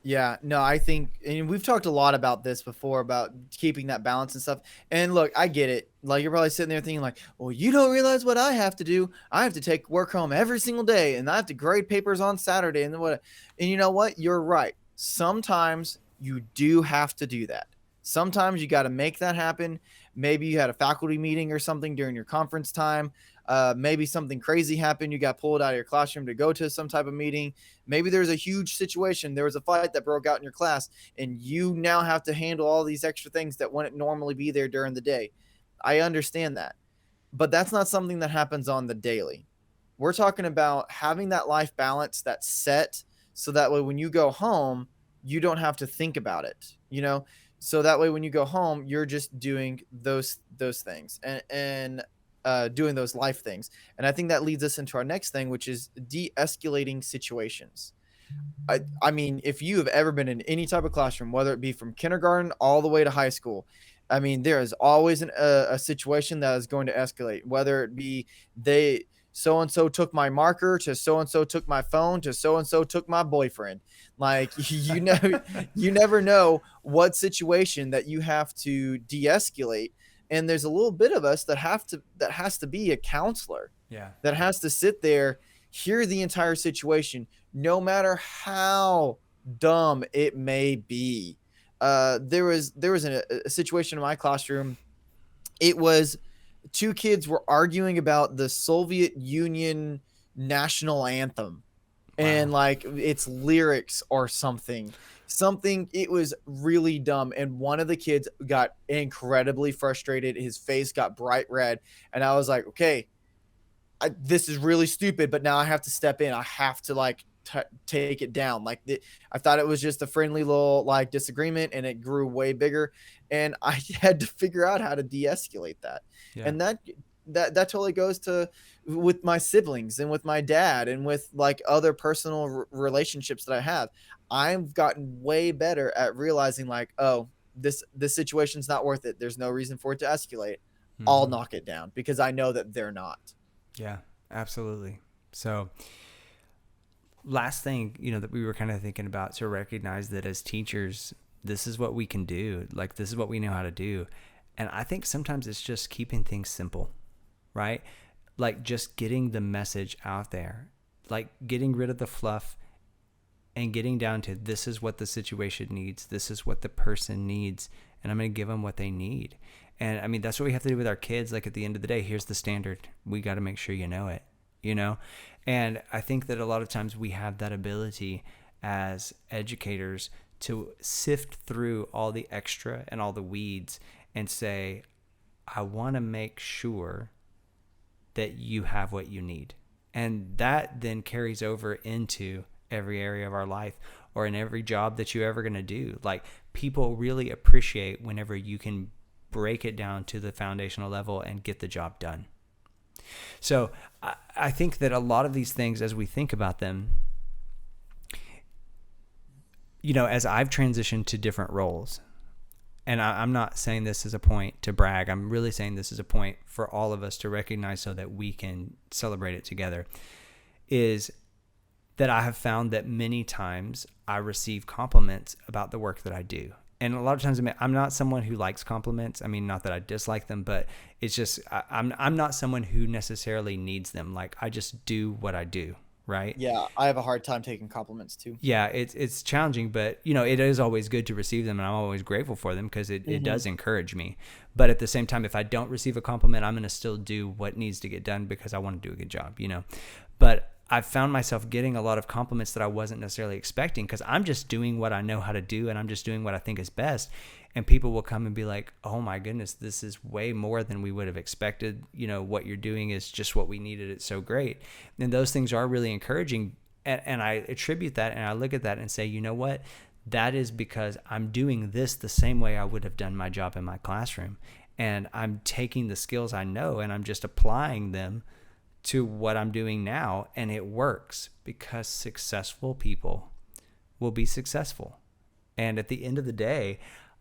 Yeah, no, I think, and we've talked a lot about this before about keeping that balance and stuff. And look, I get it. Like, you're probably sitting there thinking like, well, you don't realize what I have to do. I have to take work home every single day and I have to grade papers on Saturday and then what, and you know what? You're right. Sometimes you do have to do that. Sometimes you got to make that happen. Maybe you had a faculty meeting or something during your conference time. Maybe something crazy happened. You got pulled out of your classroom to go to some type of meeting. Maybe there's a huge situation. There was a fight that broke out in your class, and you now have to handle all these extra things that wouldn't normally be there during the day. I understand that, but that's not something that happens on the daily. We're talking about having that life balance that's set, so that way when you go home, you don't have to think about it, you know? So that way when you go home, you're just doing those things, and doing those life things. And I think that leads us into our next thing, which is de-escalating situations. I mean, if you have ever been in any type of classroom, whether it be from kindergarten all the way to high school, I mean, there is always a situation that is going to escalate, whether it be they so and so took my marker, to so and so took my phone, to so and so took my boyfriend. Like you never know what situation that you have to de-escalate. And there's a little bit of us that has to be a counselor, Yeah. that has to sit there, hear the entire situation, no matter how dumb it may be. There was a situation in my classroom. It was two kids were arguing about the Soviet Union national anthem, and Wow. like its lyrics or something. It was really dumb, and one of the kids got incredibly frustrated. His face got bright red, and I was like, okay, this is really stupid, but now I have to step in. I have to like take it down. I thought it was just a friendly little like disagreement, and it grew way bigger, and I had to figure out how to de-escalate that. Yeah. And that totally goes to with my siblings and with my dad and with like other personal relationships that I have. I've gotten way better at realizing like, oh, this situation's not worth it. There's no reason for it to escalate. I'll Hmm. knock it down because I know that they're not. Yeah, absolutely. So, last thing, that we were kind of thinking about to recognize that as teachers, this is what we can do. Like, this is what we know how to do. And I think sometimes it's just keeping things simple, right? Like, just getting the message out there, like getting rid of the fluff and getting down to this is what the situation needs, this is what the person needs, and I'm going to give them what they need. And I mean, that's what we have to do with our kids. Like, at the end of the day, here's the standard. We got to make sure you know it. And I think that a lot of times we have that ability as educators to sift through all the extra and all the weeds and say, I want to make sure that you have what you need. And that then carries over into every area of our life or in every job that you're ever going to do. Like, people really appreciate whenever you can break it down to the foundational level and get the job done. So I think that a lot of these things, as we think about them, as I've transitioned to different roles, and I'm not saying this as a point to brag, I'm really saying this is a point for all of us to recognize so that we can celebrate it together, is that I have found that many times I receive compliments about the work that I do. And a lot of times, I'm not someone who likes compliments. I mean, not that I dislike them, but it's just I'm not someone who necessarily needs them. Like, I just do what I do, right? Yeah, I have a hard time taking compliments too. Yeah, it's challenging, but it is always good to receive them, and I'm always grateful for them because it Hmm. does encourage me. But at the same time, if I don't receive a compliment, I'm going to still do what needs to get done because I want to do a good job. But I've found myself getting a lot of compliments that I wasn't necessarily expecting because I'm just doing what I know how to do and I'm just doing what I think is best. And people will come and be like, oh my goodness, this is way more than we would have expected. What you're doing is just what we needed. It's so great. And those things are really encouraging. And I attribute that and I look at that and say, you know what? That is because I'm doing this the same way I would have done my job in my classroom. And I'm taking the skills I know and I'm just applying them to what I'm doing now, and it works because successful people will be successful. And at the end of the day,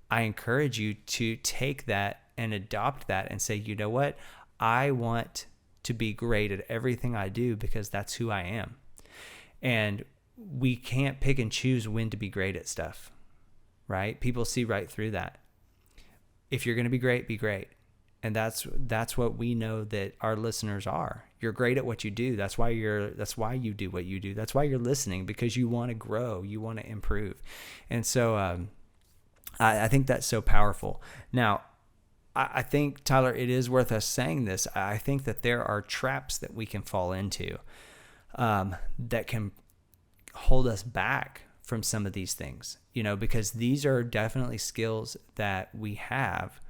I encourage you to take that and adopt that and say, you know what? I want to be great at everything I do because that's who I am. And we can't pick and choose when to be great at stuff, right? People see right through that. If you're going to be great, be great. And that's what we know that our listeners are. You're great at what you do. That's why you do what you do. That's why you're listening, because you want to grow, you want to improve. And so I think that's so powerful. Now, I think, Tyler, it is worth us saying this. I think that there are traps that we can fall into that can hold us back from some of these things, because these are definitely skills that we have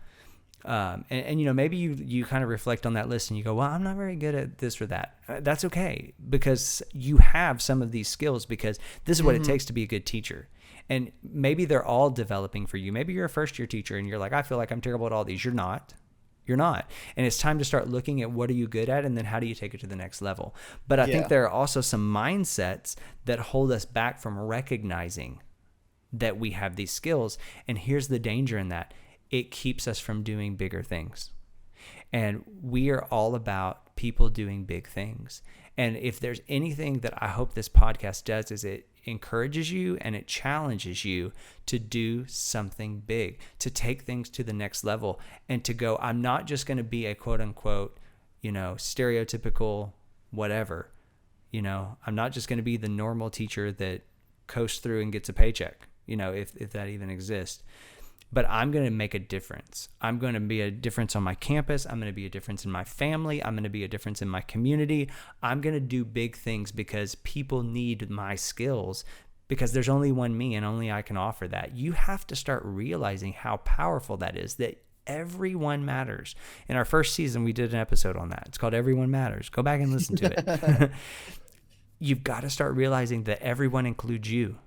And maybe you kind of reflect on that list and you go, well, I'm not very good at this or that. That's okay, because you have some of these skills, because this is what it Mm-hmm. takes to be a good teacher. And maybe they're all developing for you. Maybe you're a first year teacher and you're like, I feel like I'm terrible at all these. You're not. You're not. And it's time to start looking at what are you good at, and then how do you take it to the next level. But I think Yeah. there are also some mindsets that hold us back from recognizing that we have these skills. And here's the danger in that: it keeps us from doing bigger things. And we are all about people doing big things. And if there's anything that I hope this podcast does, is it encourages you and it challenges you to do something big, to take things to the next level, and to go, I'm not just going to be a quote unquote, stereotypical whatever. I'm not just going to be the normal teacher that coasts through and gets a paycheck, if that even exists. But I'm going to make a difference. I'm going to be a difference on my campus. I'm going to be a difference in my family. I'm going to be a difference in my community. I'm going to do big things because people need my skills, because there's only one me and only I can offer that. You have to start realizing how powerful that is, that everyone matters. In our first season, we did an episode on that. It's called Everyone Matters. Go back and listen to it. You've got to start realizing that everyone includes you.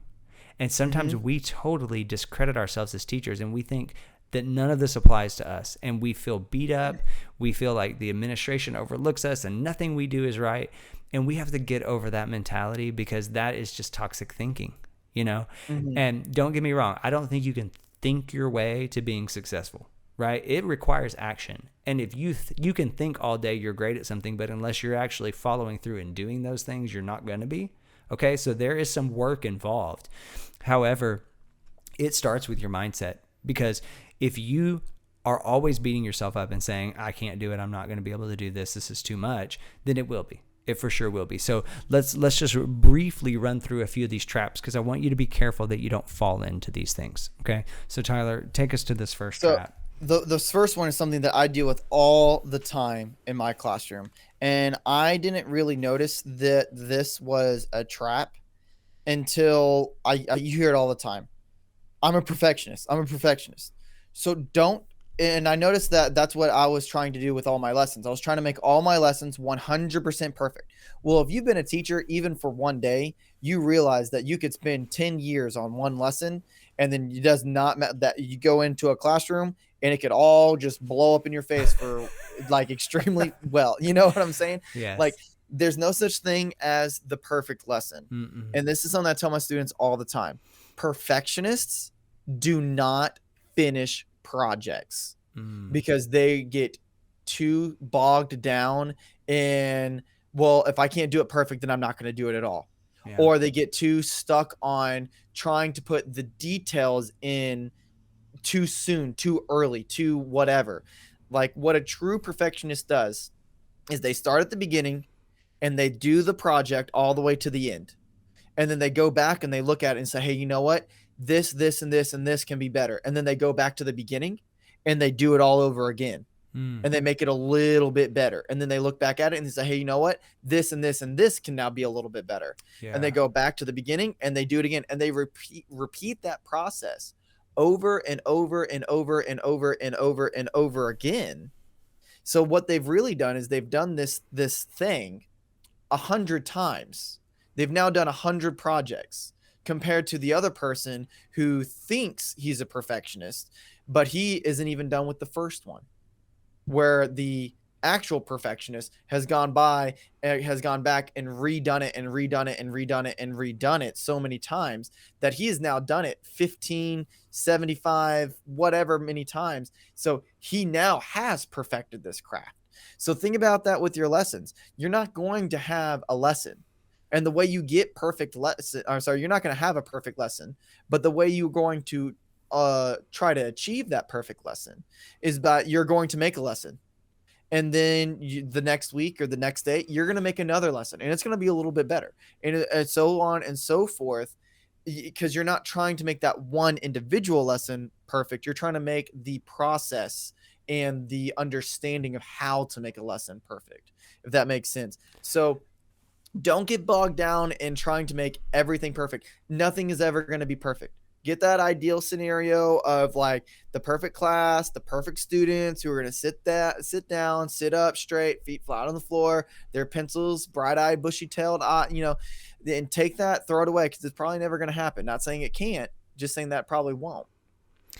And sometimes Mm-hmm. we totally discredit ourselves as teachers, and we think that none of this applies to us. And we feel beat up. We feel like the administration overlooks us and nothing we do is right. And we have to get over that mentality, because that is just toxic thinking, Mm-hmm. And don't get me wrong, I don't think you can think your way to being successful, right? It requires action. And if you can think all day you're great at something, but unless you're actually following through and doing those things, you're not going to be. Okay, so there is some work involved. However, it starts with your mindset, because if you are always beating yourself up and saying, I can't do it, I'm not going to be able to do this, this is too much, then it will be. It for sure will be. So let's just briefly run through a few of these traps, because I want you to be careful that you don't fall into these things. Okay, so Tyler, take us to this first So trap. the first one is something that I deal with all the time in my classroom, and I didn't really notice that this was a trap until I you hear it all the time. I'm a perfectionist. I'm a perfectionist. So don't. And I noticed that that's what I was trying to do with all my lessons. I was trying to make all my lessons 100% perfect. Well, if you've been a teacher even for one day, you realize that you could spend 10 years on one lesson, and then it does not that you go into a classroom and it could all just blow up in your face for like extremely well. You know what I'm saying? Like, Yes. there's no such thing as the perfect lesson. Mm-mm. And this is something I tell my students all the time. Perfectionists do not finish projects Mm. because they get too bogged down in, well, if I can't do it perfect, then I'm not going to do it at all. Yeah. Or they get too stuck on trying to put the details in too soon, too early, too whatever. Like, what a true perfectionist does is they start at the beginning and they do the project all the way to the end, and then they go back and they look at it and say, hey, you know what, this and this and this can be better, and then they go back to the beginning and they do it all over again, Mm. and they make it a little bit better, and then they look back at it and they say, hey, you know what, this and this and this can now be a little bit better, and they Yeah. go back to the beginning and they do it again, and they repeat that process over and over and over and over and over and over again. So what they've really done is they've done this thing 100 times. They've now done 100 projects, compared to the other person who thinks he's a perfectionist, but he isn't even done with the first one, where the actual perfectionist has gone back and redone it and redone it and redone it and redone it so many times that he has now done it 15, 75, whatever many times. So he now has perfected this craft. So think about that with your lessons. You're not going to have a lesson, and the way you get perfect lesson, I'm sorry, you're not going to have a perfect lesson, but the way you're going to try to achieve that perfect lesson is by you're going to make a lesson, and then the next week or the next day you're going to make another lesson, and it's going to be a little bit better, and so on and so forth, because you're not trying to make that one individual lesson perfect. You're trying to make the process and the understanding of how to make a lesson perfect, if that makes sense. So don't get bogged down in trying to make everything perfect. Nothing is ever going to be perfect. Get that ideal scenario of like the perfect class, the perfect students who are going to sit down, sit up straight, feet flat on the floor, their pencils, bright-eyed, bushy-tailed, and take that, throw it away, because it's probably never going to happen. Not saying it can't, just saying that probably won't.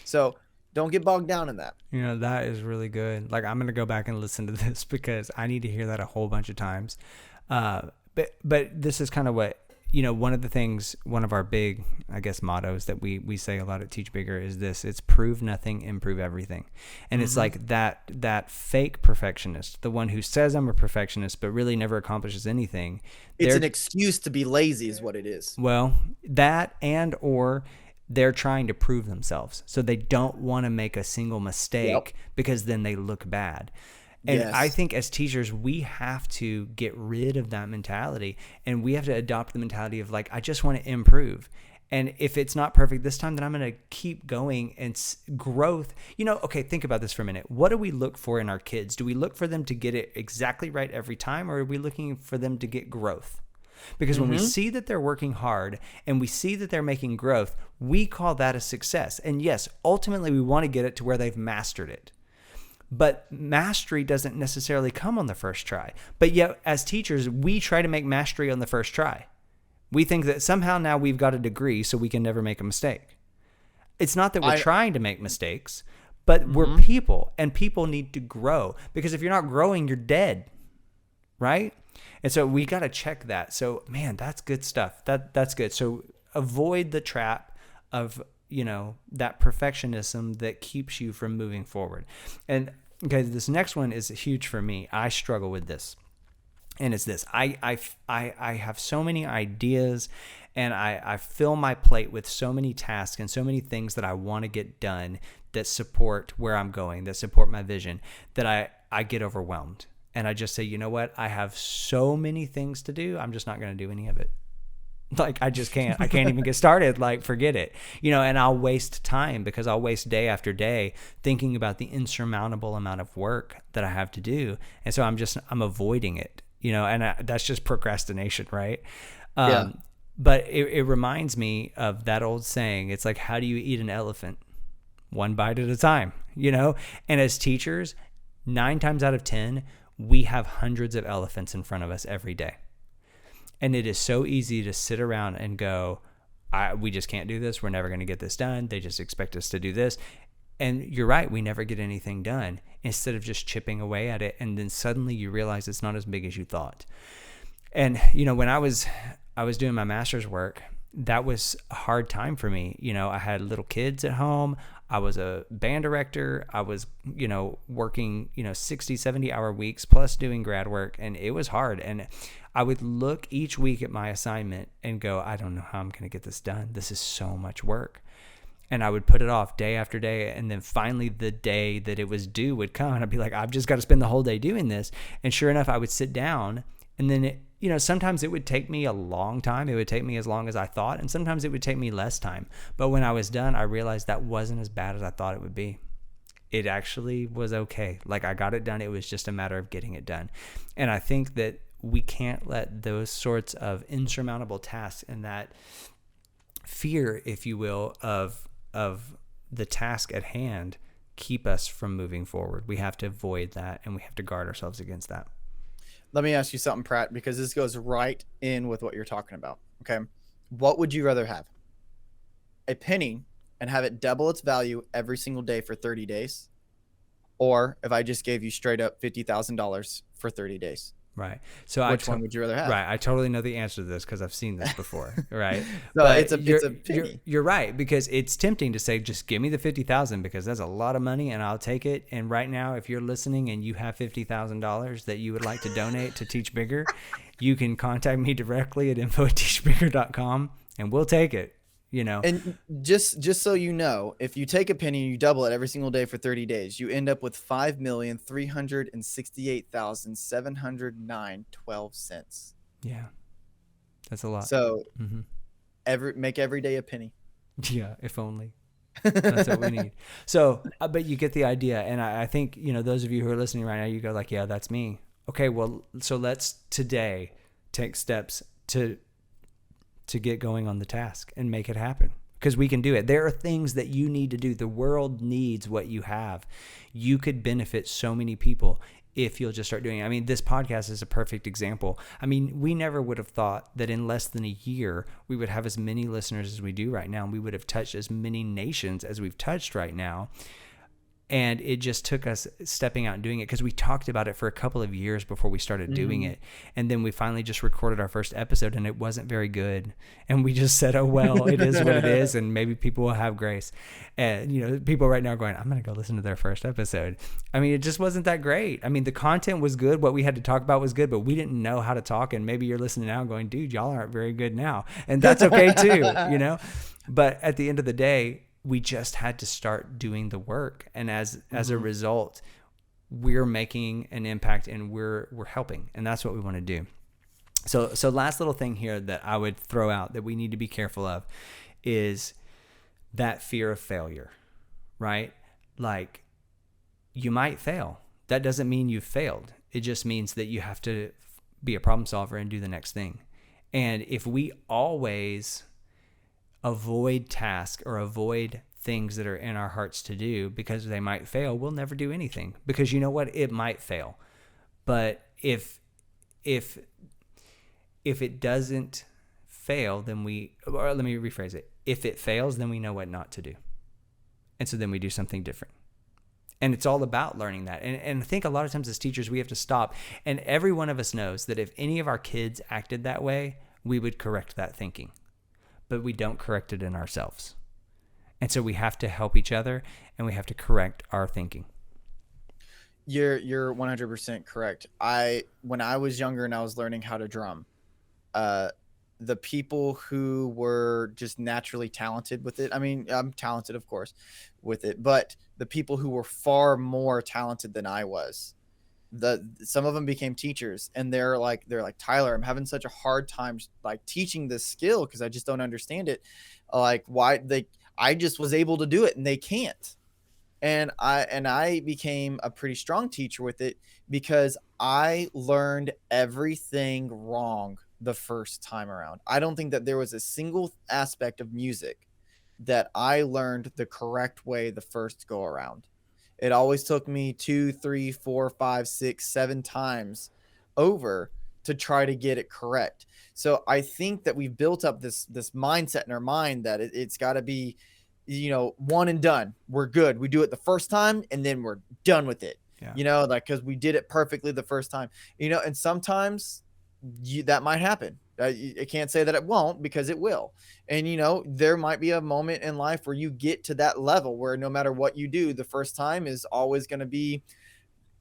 So don't get bogged down in that. That is really good. Like, I'm going to go back and listen to this because I need to hear that a whole bunch of times. But this is kind of what, one of the things, one of our big, I guess, mottos that we say a lot at TeachBigger is this: it's prove nothing, improve everything. And it's like that fake perfectionist, the one who says I'm a perfectionist, but really never accomplishes anything. It's an excuse to be lazy is what it is. Well, that or they're trying to prove themselves. So they don't want to make a single mistake because then they look bad. And I think as teachers, we have to get rid of that mentality, and we have to adopt the mentality of like, I just want to improve. And if it's not perfect this time, then I'm going to keep going, and growth. Okay, think about this for a minute. What do we look for in our kids? Do we look for them to get it exactly right every time, or are we looking for them to get growth? Because when we see that they're working hard and we see that they're making growth, we call that a success. And yes, ultimately we want to get it to where they've mastered it. But mastery doesn't necessarily come on the first try. But yet, as teachers, we try to make mastery on the first try. We think that somehow now we've got a degree so we can never make a mistake. It's not that we're trying to make mistakes, but we're people, and people need to grow. Because if you're not growing, you're dead, right? And so we got to check that. So, man, that's good stuff. That's good. So avoid the trap of that perfectionism that keeps you from moving forward. And okay, this next one is huge for me. I struggle with this. And it's this: I have so many ideas, and I fill my plate with so many tasks and so many things that I want to get done that support where I'm going, that support my vision, that I get overwhelmed. And I just say, you know what? I have so many things to do. I'm just not going to do any of it. Like, I just can't. I can't even get started. Like, forget it. And I'll waste time, because I'll waste day after day thinking about the insurmountable amount of work that I have to do. And so I'm avoiding it, and that's just procrastination, right? But it reminds me of that old saying. It's like, how do you eat an elephant? One bite at a time, And as teachers, 9 times out of 10, we have hundreds of elephants in front of us every day. And it is so easy to sit around and go, we just can't do this. We're never going to get this done. They just expect us to do this. And you're right. We never get anything done, instead of just chipping away at it. And then suddenly you realize it's not as big as you thought. And, when I was doing my master's work, that was a hard time for me. I had little kids at home. I was a band director. I was, working, 60, 70 hour weeks plus doing grad work. And it was hard. And I would look each week at my assignment and go, I don't know how I'm going to get this done. This is so much work. And I would put it off day after day. And then finally the day that it was due would come, and I'd be like, I've just got to spend the whole day doing this. And sure enough, I would sit down, and then sometimes it would take me a long time. It would take me as long as I thought. And sometimes it would take me less time. But when I was done, I realized that wasn't as bad as I thought it would be. It actually was okay. Like, I got it done. It was just a matter of getting it done. And I think that we can't let those sorts of insurmountable tasks and that fear, if you will, of the task at hand keep us from moving forward. We have to avoid that, and we have to guard ourselves against that. Let me ask you something, Pratt, because this goes right in with what you're talking about. Okay. What would you rather have? A penny and have it double its value every single day for 30 days? Or if I just gave you straight up $50,000 for 30 days? Right. So which one would you rather have? Right. I totally know the answer to this because I've seen this before. Right. So it's a penny. You're right, because it's tempting to say, just give me the 50,000, because that's a lot of money and I'll take it. And right now, if you're listening and you have $50,000 that you would like to donate to TeachBigger, you can contact me directly at info@teachbigger.com and we'll take it. And just so you know, if you take a penny and you double it every single day for 30 days, you end up with $5,368,709.12. Yeah, that's a lot. So make every day a penny. Yeah, if only. That's what we need. So, but you get the idea. And I think, those of you who are listening right now, you go like, yeah, that's me. Okay, well, so let's today take steps to get going on the task and make it happen. because we can do it. There are things that you need to do. The world needs what you have. You could benefit so many people if you'll just start doing it. I mean, this podcast is a perfect example. I mean, we never would have thought that in less than a year, we would have as many listeners as we do right now. And we would have touched as many nations as we've touched right now. And it just took us stepping out and doing it, because we talked about it for a couple of years before we started doing it. And then we finally just recorded our first episode, and it wasn't very good. And we just said, oh, well, it is what it is. And maybe people will have grace. And, you know, people right now are going, I'm going to go listen to their first episode. I mean, it just wasn't that great. I mean, the content was good. What we had to talk about was good, but we didn't know how to talk. And maybe you're listening now going, dude, y'all aren't very good now. And that's okay too, you know? But at the end of the day, we just had to start doing the work. And as a result, we're making an impact, and we're helping. And that's what we want to do. So last little thing here that I would throw out that we need to be careful of is that fear of failure, right? Like, you might fail. That doesn't mean you've failed. It just means that you have to be a problem solver and do the next thing. And if we always avoid tasks or avoid things that are in our hearts to do because they might fail, we'll never do anything, because you know what? It might fail. But if it doesn't fail, then or let me rephrase it. If it fails, then we know what not to do. And so then we do something different. And it's all about learning that. And I think a lot of times as teachers, we have to stop. And every one of us knows that if any of our kids acted that way, we would correct that thinking. But we don't correct it in ourselves. And so we have to help each other, and we have to correct our thinking. You're 100% correct. When I was younger and I was learning how to drum, the people who were just naturally talented with it, I mean, I'm talented, of course, with it, but the people who were far more talented than I was, some of them became teachers, and they're like, Tyler, I'm having such a hard time like teaching this skill because I just don't understand it. Like, I just was able to do it and they can't. And I became a pretty strong teacher with it because I learned everything wrong the first time around. I don't think that there was a single aspect of music that I learned the correct way the first go around. It always took me 2, 3, 4, 5, 6, 7 times over to try to get it correct. So I think that we've built up this mindset in our mind that it's got to be, one and done. We're good. We do it the first time and then we're done with it. Yeah. Like, because we did it perfectly the first time. And sometimes that might happen. I can't say that it won't, because it will. And, there might be a moment in life where you get to that level where no matter what you do, the first time is always going to be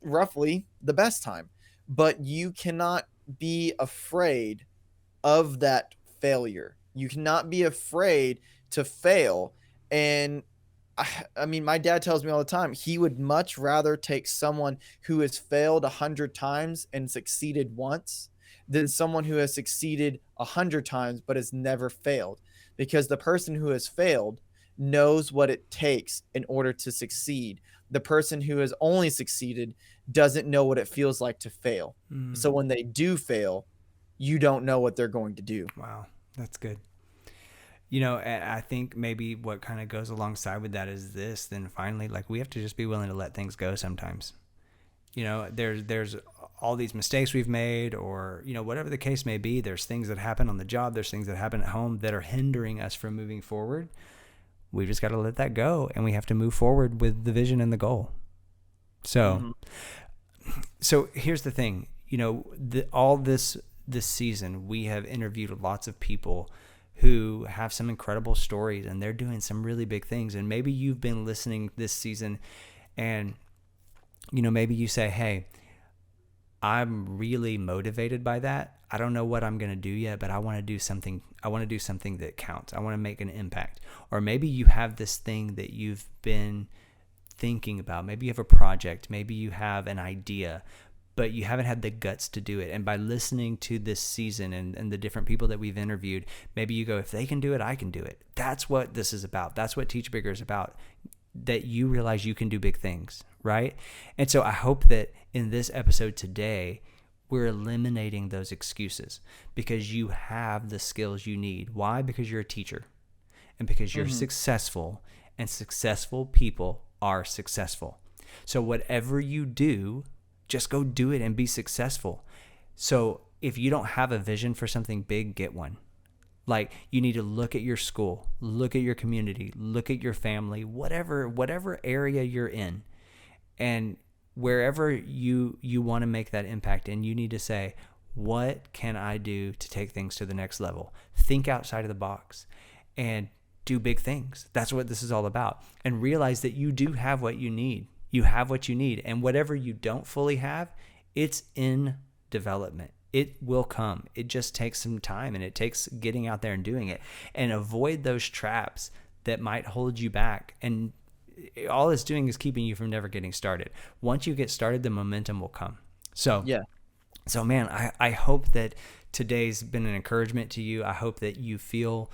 roughly the best time. But you cannot be afraid of that failure. You cannot be afraid to fail. And I mean, my dad tells me all the time, he would much rather take someone who has failed 100 times and succeeded once than someone who has succeeded 100 times but has never failed, because the person who has failed knows what it takes in order to succeed. The person who has only succeeded doesn't know what it feels like to fail. So when they do fail, you don't know what they're going to do. Wow, that's good. I think maybe what kind of goes alongside with that is this, then finally, like, we have to just be willing to let things go sometimes. There's all these mistakes we've made, or, whatever the case may be. There's things that happen on the job. There's things that happen at home that are hindering us from moving forward. We just got to let that go, and we have to move forward with the vision and the goal. So here's the thing, all this season, we have interviewed lots of people who have some incredible stories, and they're doing some really big things. And maybe you've been listening this season, and, maybe you say, hey, I'm really motivated by that. I don't know what I'm going to do yet, but I want to do something. I want to do something that counts. I want to make an impact. Or maybe you have this thing that you've been thinking about. Maybe you have a project. Maybe you have an idea, but you haven't had the guts to do it. And by listening to this season and the different people that we've interviewed, maybe you go, if they can do it, I can do it. That's what this is about. That's what TeachBigger is about, that you realize you can do big things, right? And so I hope that in this episode today, we're eliminating those excuses, because you have the skills you need. Why? Because you're a teacher. and because you're Mhm. successful, and successful people are successful. So whatever you do, just go do it and be successful. So if you don't have a vision for something big, get one. Like, you need to look at your school, look at your community, look at your family, whatever area you're in, and wherever you want to make that impact, and you need to say, what can I do to take things to the next level? Think outside of the box and do big things. That's what this is all about. And realize that you do have what you need. You have what you need. And whatever you don't fully have, it's in development. It will come. It just takes some time, and it takes getting out there and doing it. And avoid those traps that might hold you back. And all it's doing is keeping you from never getting started. Once you get started, the momentum will come. Yeah. So man, I hope that today's been an encouragement to you. I hope that you feel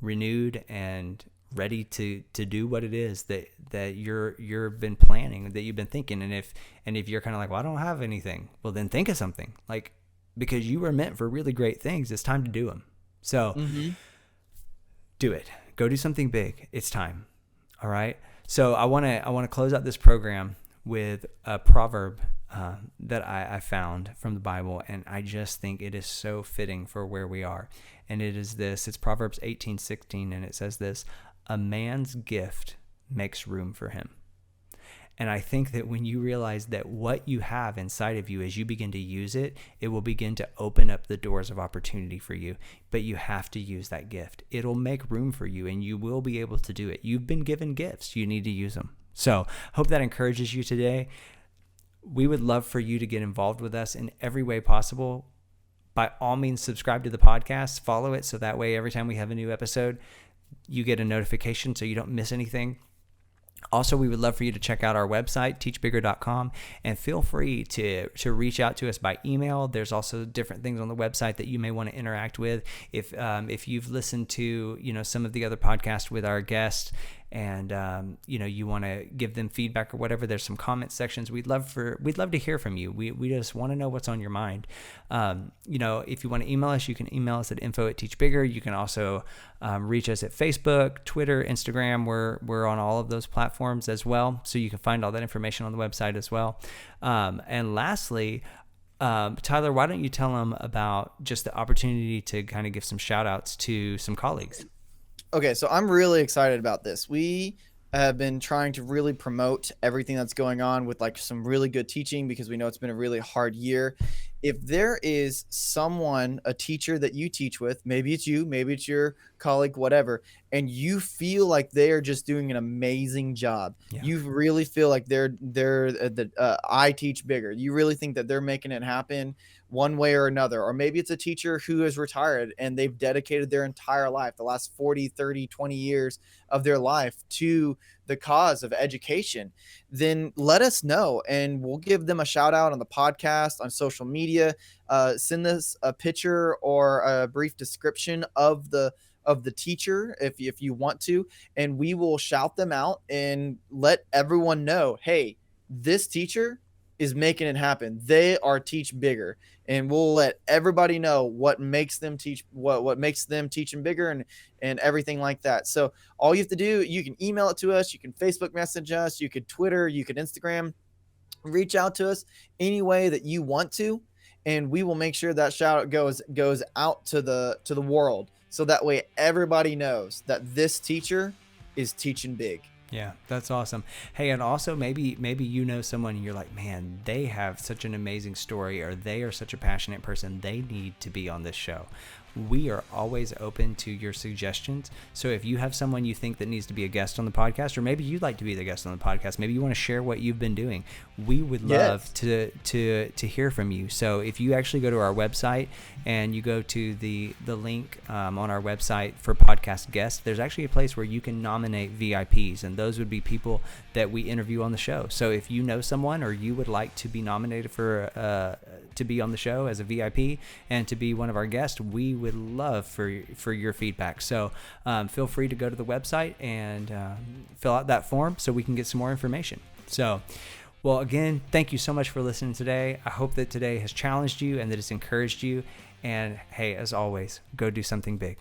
renewed and ready to do what it is that you've been planning, that you've been thinking. And if you're kind of like, well, I don't have anything, well, then think of something, like, because you were meant for really great things. It's time to do them. So do it. Go do something big. It's time. All right. So I want to close out this program with a proverb that I found from the Bible, and I just think it is so fitting for where we are. And it is this. It's Proverbs 18:16, and it says this: "A man's gift makes room for him." And I think that when you realize that what you have inside of you, as you begin to use it, it will begin to open up the doors of opportunity for you. But you have to use that gift. It'll make room for you, and you will be able to do it. You've been given gifts. You need to use them. So hope that encourages you today. We would love for you to get involved with us in every way possible. By all means, subscribe to the podcast, follow it, so that way every time we have a new episode, you get a notification so you don't miss anything. Also, we would love for you to check out our website, teachbigger.com, and feel free to reach out to us by email. There's also different things on the website that you may want to interact with. If you've listened to some of the other podcasts with our guests, and you want to give them feedback or whatever, there's some comment sections. We'd love to hear from you. We just want to know what's on your mind. If you want to email us, you can email us at info@teachbigger. You can also reach us at Facebook, Twitter, Instagram. We're on all of those platforms as well, so you can find all that information on the website as well. And lastly, Tyler, why don't you tell them about just the opportunity to kind of give some shout outs to some colleagues? Okay, so I'm really excited about this. We have been trying to really promote everything that's going on with like some really good teaching, because we know it's been a really hard year. If there is someone, a teacher that you teach with, maybe it's you, maybe it's your colleague, whatever, and you feel like they are just doing an amazing job. Yeah. You really feel like they're I teach bigger. You really think that they're making it happen one way or another. Or maybe it's a teacher who is retired and they've dedicated their entire life, the last 40, 30, 20 years of their life, to the cause of education. Then let us know, and we'll give them a shout out on the podcast, on social media. Send us a picture or a brief description of the teacher if you want to, and we will shout them out and let everyone know, hey, this teacher is making it happen. They are Teach Bigger, and we'll let everybody know what makes them teach, what makes them teaching bigger, and everything like that. So all you have to do, you can email it to us, you can Facebook message us, you could Twitter, you could Instagram, reach out to us any way that you want to, and we will make sure that shout out goes out to the world, so that way everybody knows that this teacher is teaching big. Yeah, that's awesome. Hey, and also maybe you know someone and you're like, man, they have such an amazing story, or they are such a passionate person. They need to be on this show. We are always open to your suggestions. So if you have someone you think that needs to be a guest on the podcast, or maybe you'd like to be the guest on the podcast, maybe you want to share what you've been doing, we would love to hear from you. So if you actually go to our website and you go to the link on our website for podcast guests, there's actually a place where you can nominate VIPs, and those would be people that we interview on the show. So if you know someone, or you would like to be nominated for to be on the show as a VIP and to be one of our guests, we would love for your feedback. So feel free to go to the website and fill out that form so we can get some more information. So, well, again, thank you so much for listening today. I hope that today has challenged you and that it's encouraged you. And hey, as always, go do something big.